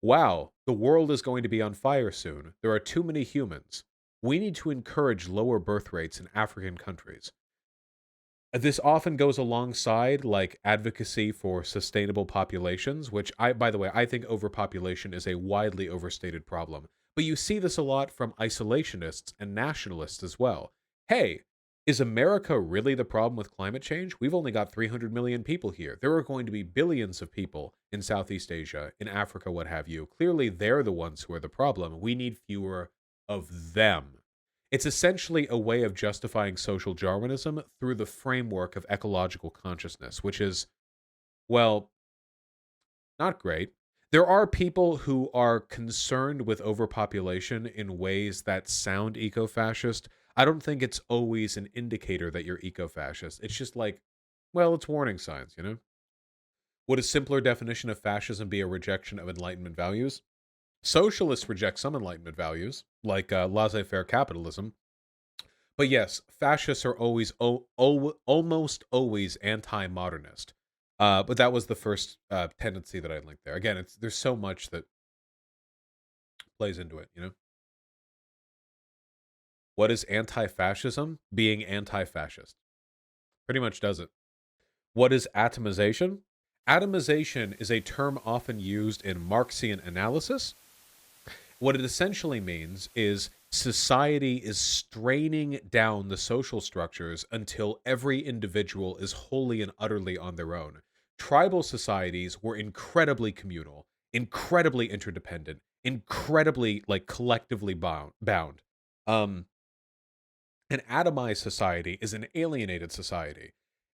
wow, the world is going to be on fire soon. There are too many humans. We need to encourage lower birth rates in African countries. This often goes alongside like advocacy for sustainable populations, which by the way, I think overpopulation is a widely overstated problem. But you see this a lot from isolationists and nationalists as well. Hey, is America really the problem with climate change? We've only got 300 million people here. There are going to be billions of people in Southeast Asia, in Africa, what have you. Clearly, they're the ones who are the problem. We need fewer of them. It's essentially a way of justifying social Darwinism through the framework of ecological consciousness, which is, well, Not great. There are people who are concerned with overpopulation in ways that sound eco-fascist. I don't think it's always an indicator that you're eco-fascist. It's just like, well, it's warning signs, you know? Would a simpler definition of fascism be a rejection of Enlightenment values? Socialists reject some Enlightenment values, like laissez-faire capitalism. But yes, fascists are always, almost always anti-modernist. But that was the first tendency that I linked there. Again, there's so much that plays into it, you know? What is anti-fascism? Being anti-fascist. Pretty much does it. What is atomization? Atomization is a term often used in Marxian analysis. What it essentially means is society is straining down the social structures until every individual is wholly and utterly on their own. Tribal societies were incredibly communal, incredibly interdependent, incredibly like collectively bound. An atomized society is an alienated society.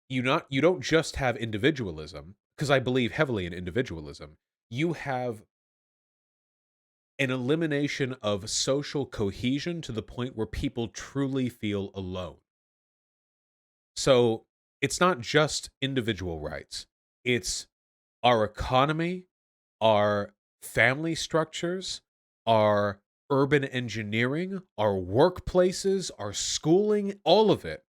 You don't just have individualism, because I believe heavily in individualism. You have an elimination of social cohesion to the point where people truly feel alone. So it's not just individual rights. It's our economy, our family structures, our urban engineering, our workplaces, our schooling, all of it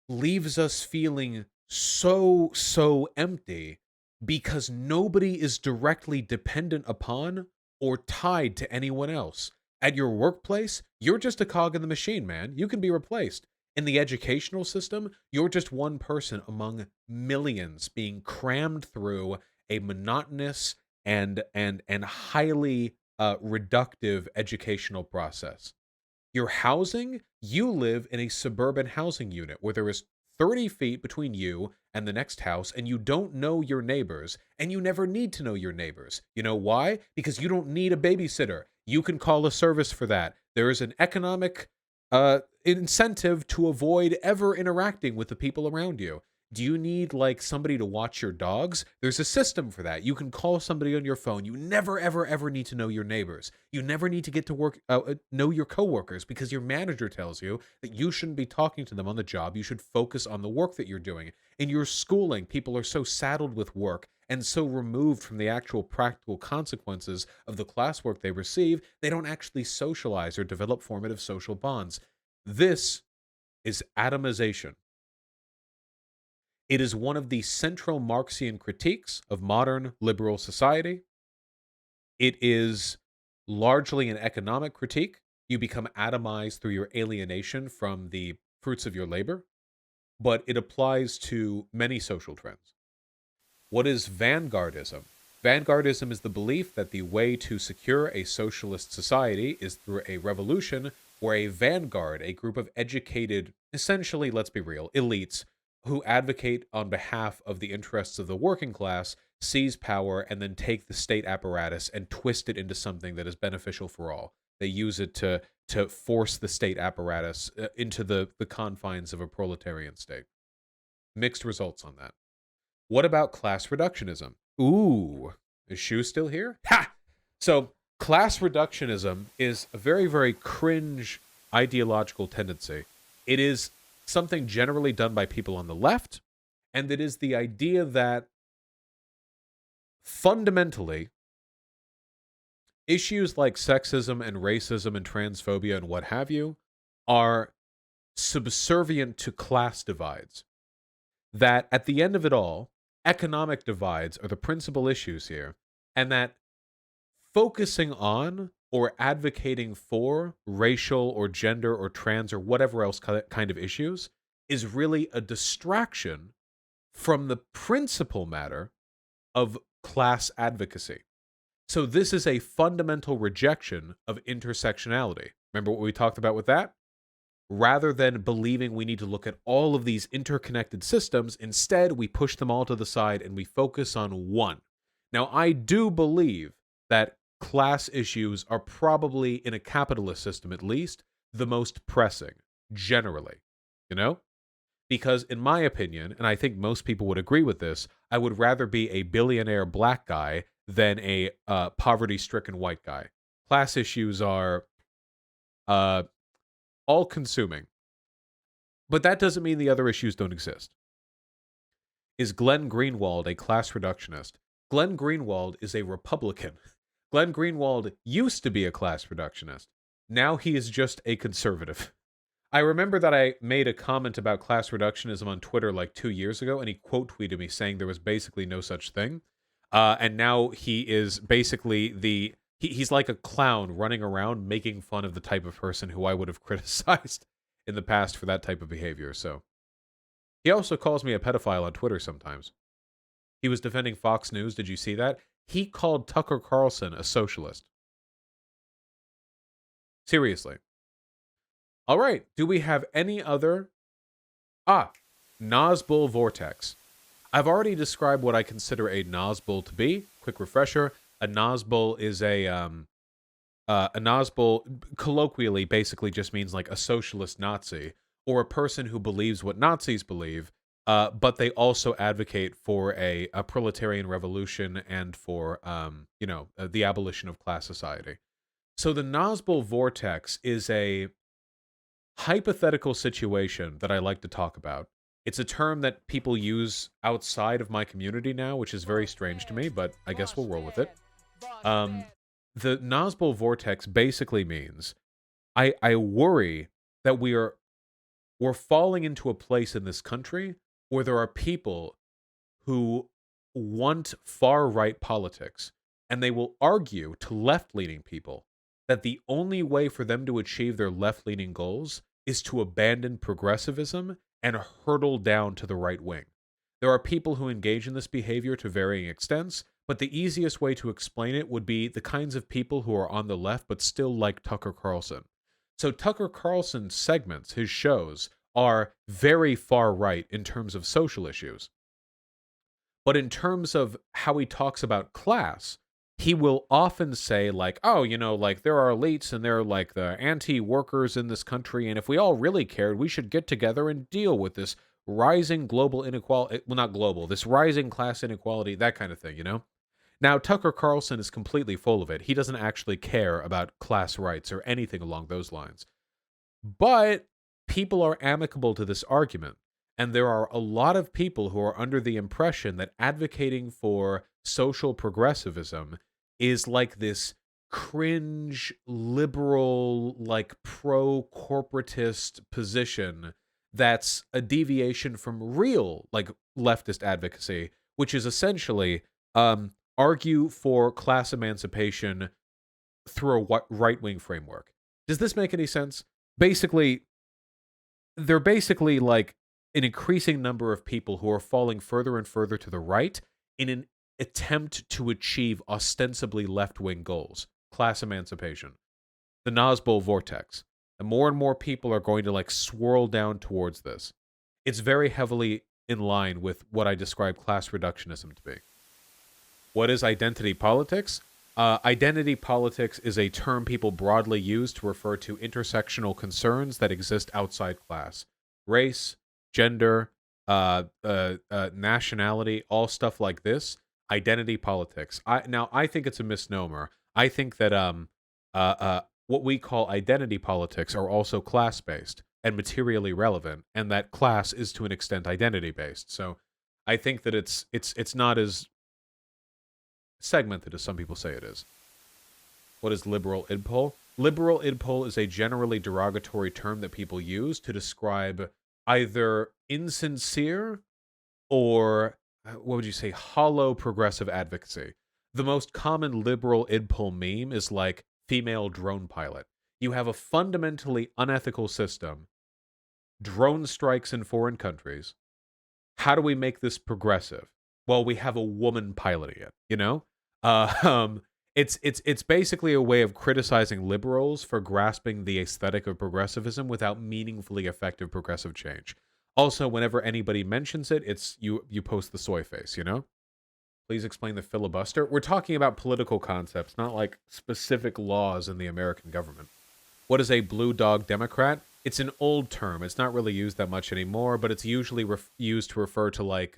leaves us feeling so empty because nobody is directly dependent upon or tied to anyone else. At your workplace, you're just a cog in the machine, man. You can be replaced. In the educational system, you're just one person among millions being crammed through a monotonous and highly reductive educational process. Your housing, you live in a suburban housing unit where there is 30 feet between you and the next house, and you don't know your neighbors, and you never need to know your neighbors. You know why? Because you don't need a babysitter. You can call a service for that. There is an economic incentive to avoid ever interacting with the people around you. Do you need like somebody to watch your dogs? There's a system for that. You can call somebody on your phone. You never ever need to know your neighbors. You never need to get to work know your coworkers because your manager tells you that you shouldn't be talking to them on the job. You should focus on the work that you're doing. In your schooling, people are so saddled with work and so removed from the actual practical consequences of the classwork they receive, they don't actually socialize or develop formative social bonds. This is atomization. It is one of the central Marxian critiques of modern liberal society. It is largely an economic critique. You become atomized through your alienation from the fruits of your labor, but it applies to many social trends. What is vanguardism? Vanguardism is the belief that the way to secure a socialist society is through a revolution where a vanguard, a group of educated, essentially, let's be real, elites, who advocate on behalf of the interests of the working class, seize power, and then take the state apparatus and twist it into something that is beneficial for all. They use it to force the state apparatus into the confines of a proletarian state. Mixed results on that. What about class reductionism? Ooh, is Shu still here? Ha! So class reductionism is a very, very cringe ideological tendency. It is something generally done by people on the left, and it is the idea that fundamentally issues like sexism and racism and transphobia and what have you are subservient to class divides. That at the end of it all, economic divides are the principal issues here, and that focusing on or advocating for racial or gender or trans or whatever else kind of issues is really a distraction from the principal matter of class advocacy. So this is a fundamental rejection of intersectionality. Remember what we talked about with that? Rather than believing we need to look at all of these interconnected systems, instead we push them all to the side and we focus on one. Now, I do believe that class issues are probably, in a capitalist system at least, the most pressing, generally, you know? Because in my opinion, and I think most people would agree with this, I would rather be a billionaire black guy than a poverty-stricken white guy. Class issues are all-consuming. But that doesn't mean the other issues don't exist. Is Glenn Greenwald a class reductionist? Glenn Greenwald is a Republican. Glenn Greenwald used to be a class reductionist. Now he is just a conservative. I remember that I made a comment about class reductionism on Twitter like 2 years ago, and he quote tweeted me saying there was basically no such thing. And now he is basically he's like a clown running around making fun of the type of person who I would have criticized in the past for that type of behavior. So he also calls me a pedophile on Twitter sometimes. He was defending Fox News. Did you see that? He called Tucker Carlson a socialist. Seriously. All right. Do we have any other? Nazbol Vortex. I've already described what I consider a Nazbol to be. Quick refresher. A Nazbol is a Nazbol colloquially basically just means like a socialist Nazi or a person who believes what Nazis believe, but they also advocate for a proletarian revolution and for the abolition of class society. So the Nazbol Vortex is a hypothetical situation that I like to talk about. It's a term that people use outside of my community now, which is very strange to me, but I guess we'll roll with it. The Nazbol Vortex basically means I worry that we're falling into a place in this country where there are people who want far-right politics, and they will argue to left-leaning people that the only way for them to achieve their left-leaning goals is to abandon progressivism and hurtle down to the right wing. There are people who engage in this behavior to varying extents, but the easiest way to explain it would be the kinds of people who are on the left but still like Tucker Carlson. So Tucker Carlson's segments, his shows, are very far right in terms of social issues. But in terms of how he talks about class, he will often say like, oh, like there are elites and there are like the anti-workers in this country, and if we all really cared, we should get together and deal with this rising global inequality, well, not global, this rising class inequality, that kind of thing, Now, Tucker Carlson is completely full of it. He doesn't actually care about class rights or anything along those lines. But people are amicable to this argument. And there are a lot of people who are under the impression that advocating for social progressivism is like this cringe, liberal, like pro-corporatist position that's a deviation from real, like, leftist advocacy, which is essentially argue for class emancipation through a right-wing framework. Does this make any sense? Basically, they're basically like an increasing number of people who are falling further and further to the right in an attempt to achieve ostensibly left-wing goals, class emancipation. The Nazbol Vortex. And more people are going to like swirl down towards this. It's very heavily in line with what I describe class reductionism to be. What is identity politics? Identity politics is a term people broadly use to refer to intersectional concerns that exist outside class. Race, gender, nationality, all stuff like this. Identity politics. I think it's a misnomer. I think that what we call identity politics are also class-based and materially relevant, and that class is to an extent identity-based. So I think that it's not as segmented as some people say it is. What is liberal idpol? Liberal idpol is a generally derogatory term that people use to describe either insincere or, what would you say, hollow progressive advocacy. The most common liberal idpol meme is like female drone pilot. You have a fundamentally unethical system, drone strikes in foreign countries. How do we make this progressive? Well, we have a woman piloting it, It's basically a way of criticizing liberals for grasping the aesthetic of progressivism without meaningfully effective progressive change. Also, whenever anybody mentions it, it's you post the soy face, Please explain the filibuster. We're talking about political concepts, not like specific laws in the American government. What is a blue dog Democrat? It's an old term. It's not really used that much anymore, but it's usually used to refer to like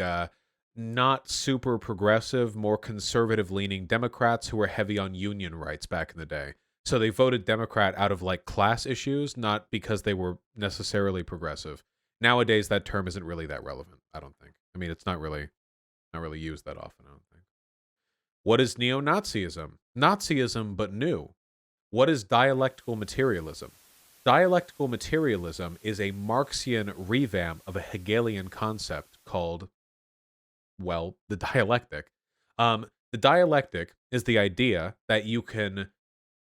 not super progressive, more conservative-leaning Democrats who were heavy on union rights back in the day. So they voted Democrat out of like class issues, not because they were necessarily progressive. Nowadays, that term isn't really that relevant, I don't think. I mean, it's not really used that often, I don't think. What is neo-Nazism? Nazism, but new. What is dialectical materialism? Dialectical materialism is a Marxian revamp of a Hegelian concept called, well, the dialectic. The dialectic is the idea that you can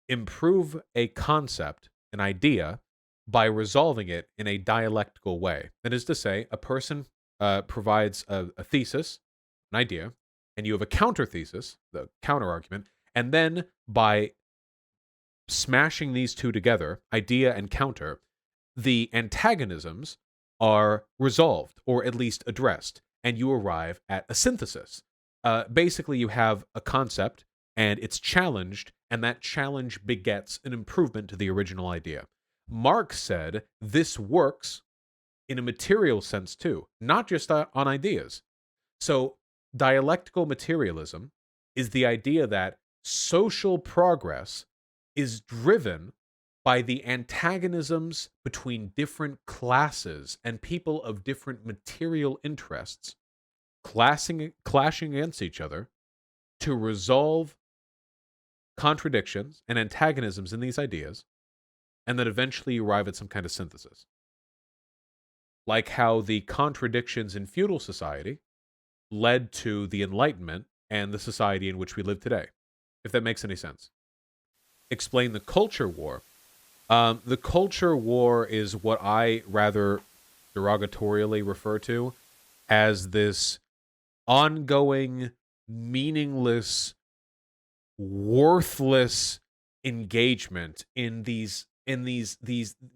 improve a concept, an idea, by resolving it in a dialectical way. That is to say, a person provides a thesis, an idea, and you have a counter thesis, the counter argument, and then by smashing these two together, idea and counter, the antagonisms are resolved or at least addressed, and you arrive at a synthesis. Basically, you have a concept and it's challenged, and that challenge begets an improvement to the original idea. Marx said this works in a material sense too, not just on ideas. So, dialectical materialism is the idea that social progress is driven by the antagonisms between different classes and people of different material interests clashing against each other to resolve contradictions and antagonisms in these ideas, and then eventually you arrive at some kind of synthesis. Like how the contradictions in feudal society led to the Enlightenment and the society in which we live today, if that makes any sense. Explain the culture war. The culture war is what I rather derogatorily refer to as this ongoing, meaningless, worthless engagement in these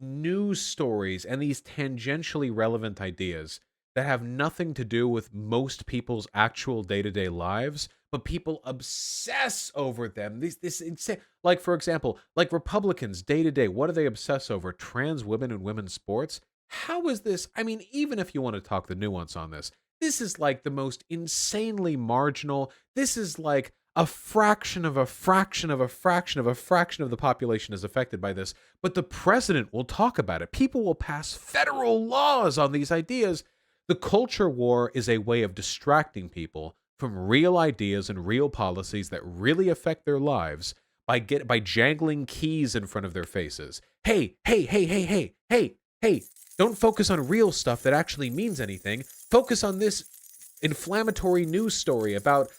news stories and these tangentially relevant ideas that have nothing to do with most people's actual day-to-day lives, but people obsess over them. This insane, like, for example, like Republicans day-to-day, what do they obsess over? Trans women and women's sports? How is this? I mean, even if you want to talk the nuance on this, this is like the most insanely marginal. This is like a fraction of a fraction of a fraction of a fraction of the population is affected by this. But the president will talk about it. People will pass federal laws on these ideas. The culture war is a way of distracting people from real ideas and real policies that really affect their lives by jangling keys in front of their faces. Hey, hey, hey, hey, hey, hey, hey, don't focus on real stuff that actually means anything. Focus on this inflammatory news story about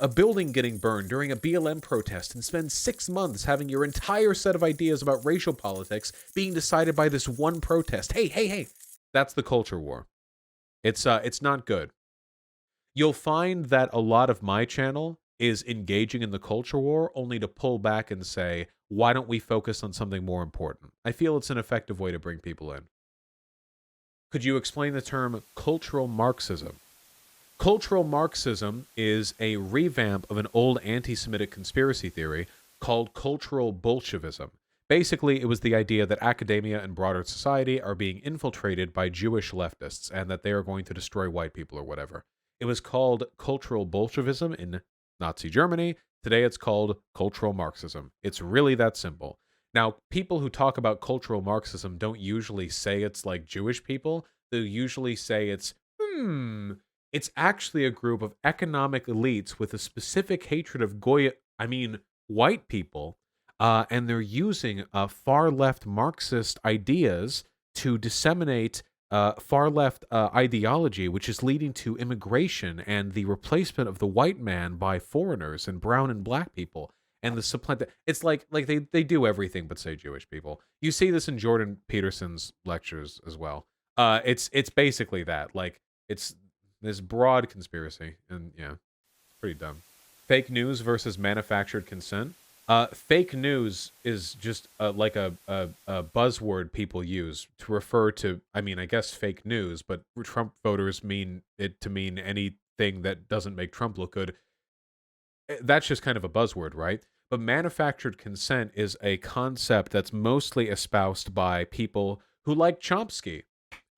a building getting burned during a BLM protest, and spend 6 months having your entire set of ideas about racial politics being decided by this one protest. Hey, hey, hey. That's the culture war. It's not good. You'll find that a lot of my channel is engaging in the culture war only to pull back and say, why don't we focus on something more important? I feel it's an effective way to bring people in. Could you explain the term cultural Marxism? Cultural Marxism is a revamp of an old anti-Semitic conspiracy theory called cultural Bolshevism. Basically, it was the idea that academia and broader society are being infiltrated by Jewish leftists and that they are going to destroy white people or whatever. It was called cultural Bolshevism in Nazi Germany. Today it's called cultural Marxism. It's really that simple. Now, people who talk about cultural Marxism don't usually say it's like Jewish people. They usually say it's actually a group of economic elites with a specific hatred of white people. And they're using far-left Marxist ideas to disseminate far-left ideology, which is leading to immigration and the replacement of the white man by foreigners and brown and black people. And the supplant. It's like they do everything but say Jewish people. You see this in Jordan Peterson's lectures as well. It's basically that. Like, it's this broad conspiracy, and yeah, it's pretty dumb. Fake news versus manufactured consent. Fake news is just like a buzzword people use to refer to, I mean, I guess fake news, but Trump voters mean it to mean anything that doesn't make Trump look good. That's just kind of a buzzword, right? But manufactured consent is a concept that's mostly espoused by people who like Chomsky.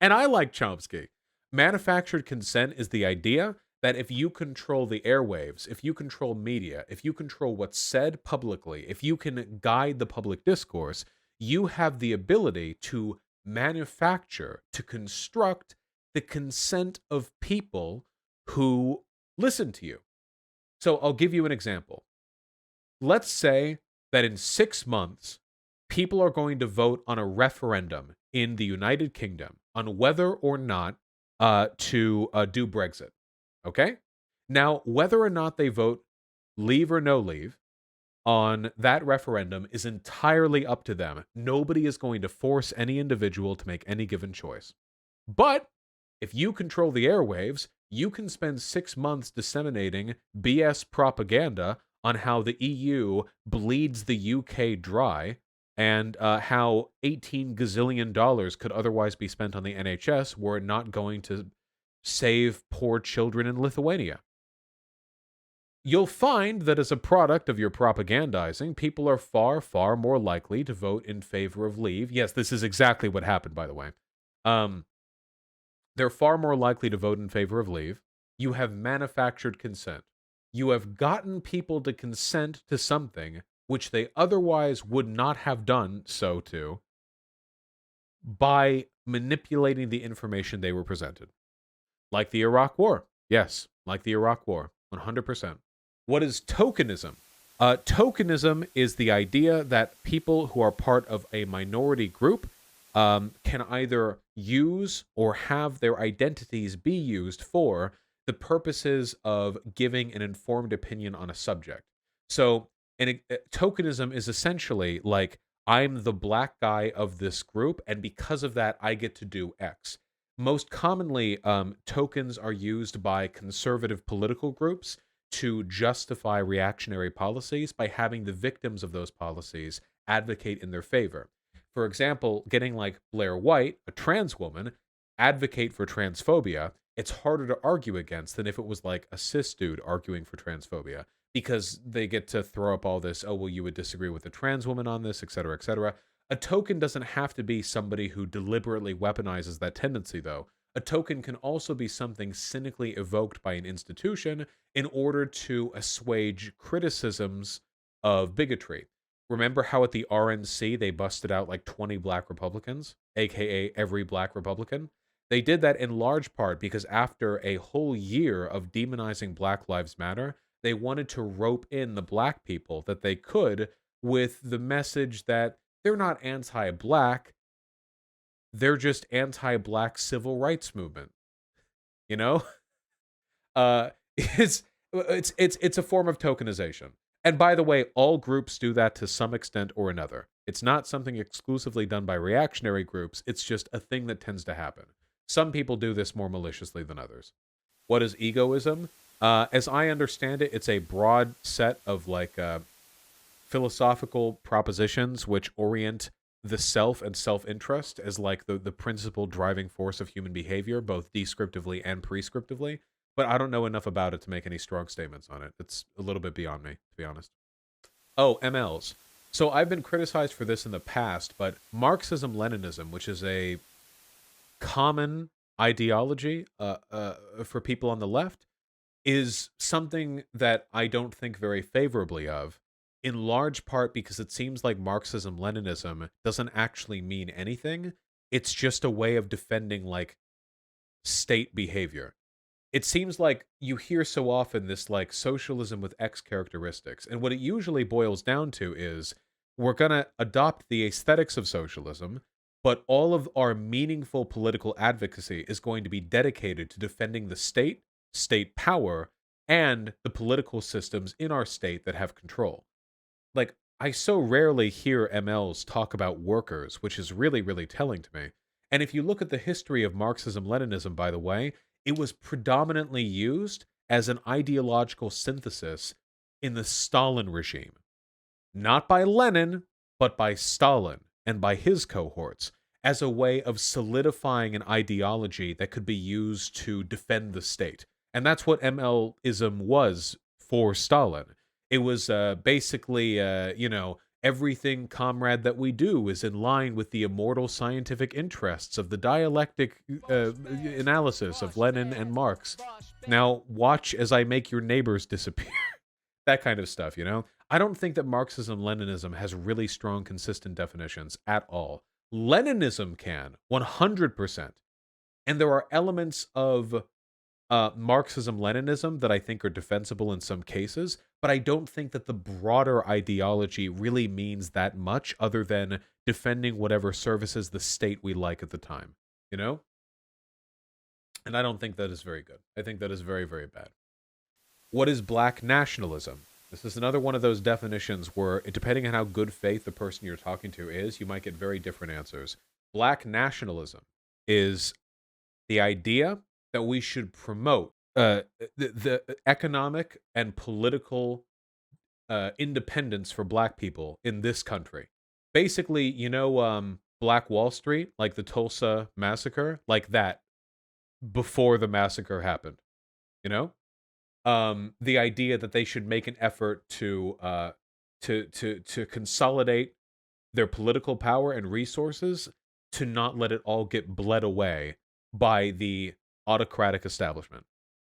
And I like Chomsky. Manufactured consent is the idea that if you control the airwaves, if you control media, if you control what's said publicly, if you can guide the public discourse, you have the ability to manufacture, to construct the consent of people who listen to you. So I'll give you an example. Let's say that in 6 months, people are going to vote on a referendum in the United Kingdom on whether or not to do Brexit. Okay? Now, whether or not they vote leave or no leave on that referendum is entirely up to them. Nobody is going to force any individual to make any given choice. But if you control the airwaves, you can spend 6 months disseminating BS propaganda on how the EU bleeds the UK dry and how $18 gazillion could otherwise be spent on the NHS were it not going to save poor children in Lithuania. You'll find that as a product of your propagandizing, people are far, far more likely to vote in favor of leave. Yes, this is exactly what happened, by the way. They're far more likely to vote in favor of leave. You have manufactured consent. You have gotten people to consent to something which they otherwise would not have done so to by manipulating the information they were presented. Like the Iraq War. Yes, like the Iraq War. 100%. What is tokenism? Tokenism is the idea that people who are part of a minority group can either use or have their identities be used for the purposes of giving an informed opinion on a subject. So, tokenism is essentially like, I'm the black guy of this group, and because of that, I get to do X. Most commonly, tokens are used by conservative political groups to justify reactionary policies by having the victims of those policies advocate in their favor. For example, getting like Blair White, a trans woman, advocate for transphobia, it's harder to argue against than if it was like a cis dude arguing for transphobia, because they get to throw up all this, oh, well, you would disagree with a trans woman on this, etc., etc. A token doesn't have to be somebody who deliberately weaponizes that tendency, though. A token can also be something cynically evoked by an institution in order to assuage criticisms of bigotry. Remember how at the RNC they busted out like 20 black Republicans, aka every black Republican? They did that in large part because after a whole year of demonizing Black Lives Matter, they wanted to rope in the black people that they could with the message that they're not anti-black, they're just anti-black civil rights movement. You know? It's a form of tokenization. And by the way, all groups do that to some extent or another. It's not something exclusively done by reactionary groups. It's just a thing that tends to happen. Some people do this more maliciously than others. What is egoism? As I understand it, it's a broad set of like philosophical propositions which orient the self and self-interest as like the principal driving force of human behavior, both descriptively and prescriptively. But I don't know enough about it to make any strong statements on it. It's a little bit beyond me, to be honest. Oh, MLs. So I've been criticized for this in the past, but Marxism-Leninism, which is a common ideology for people on the left, is something that I don't think very favorably of, in large part because it seems like Marxism-Leninism doesn't actually mean anything. It's just a way of defending, like, state behavior. It seems like you hear so often this, like, socialism with X characteristics, and what it usually boils down to is we're going to adopt the aesthetics of socialism, but all of our meaningful political advocacy is going to be dedicated to defending the state, state power, and the political systems in our state that have control. Like, I so rarely hear MLs talk about workers, which is really, really telling to me. And if you look at the history of Marxism-Leninism, by the way, it was predominantly used as an ideological synthesis in the Stalin regime. Not by Lenin, but by Stalin and by his cohorts, as a way of solidifying an ideology that could be used to defend the state. And that's what MLism was for Stalin. It was basically, everything, comrade, that we do is in line with the immortal scientific interests of the dialectic analysis of Lenin and Marx. Now watch as I make your neighbors disappear. That kind of stuff, you know? I don't think that Marxism-Leninism has really strong, consistent definitions at all. Leninism can, 100%. And there are elements of Marxism-Leninism that I think are defensible in some cases, but I don't think that the broader ideology really means that much other than defending whatever services the state we like at the time, you know? And I don't think that is very good. I think that is very, very bad. What is black nationalism? This is another one of those definitions where, depending on how good faith the person you're talking to is, you might get very different answers. Black nationalism is the idea that we should promote the economic and political independence for black people in this country. Basically, you know, Black Wall Street, like the Tulsa massacre, like that before the massacre happened, you know? The idea that they should make an effort to consolidate their political power and resources to not let it all get bled away by the autocratic establishment.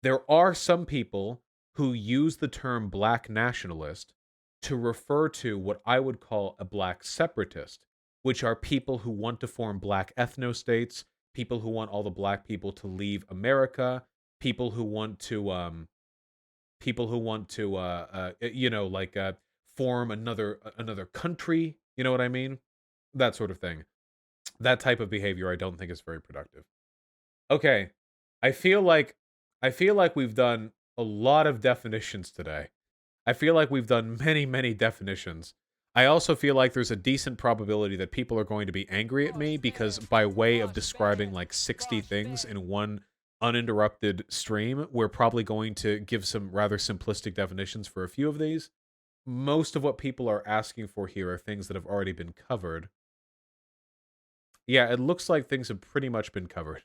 There are some people who use the term black nationalist to refer to what I would call a black separatist, which are people who want to form black ethnostates, people who want all the black people to leave America, people who want to you know, like form another country, you know what I mean? That sort of thing. That type of behavior I don't think is very productive. Okay. I feel like we've done a lot of definitions today. I feel like we've done many, many definitions. I also feel like there's a decent probability that people are going to be angry at me because by way of describing like 60 things in one uninterrupted stream, we're probably going to give some rather simplistic definitions for a few of these. Most of what people are asking for here are things that have already been covered. Yeah, it looks like things have pretty much been covered.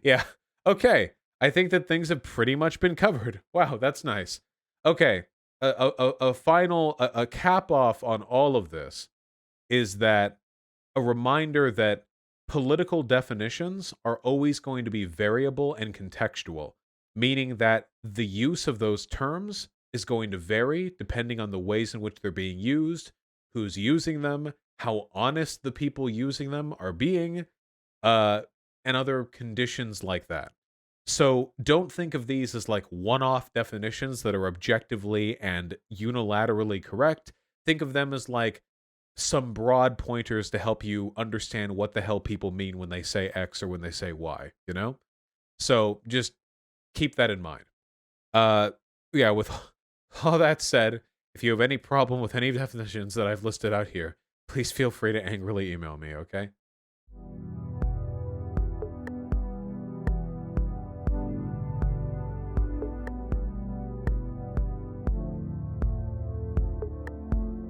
Yeah, okay. I think that things have pretty much been covered. Wow, that's nice. Okay, a final cap off on all of this is that a reminder that political definitions are always going to be variable and contextual, meaning that the use of those terms is going to vary depending on the ways in which they're being used, who's using them, how honest the people using them are being, and other conditions like that. So don't think of these as like one-off definitions that are objectively and unilaterally correct. Think of them as like some broad pointers to help you understand what the hell people mean when they say X or when they say Y, you know? So just keep that in mind. Yeah, with all that said, if you have any problem with any definitions that I've listed out here, please feel free to angrily email me, okay?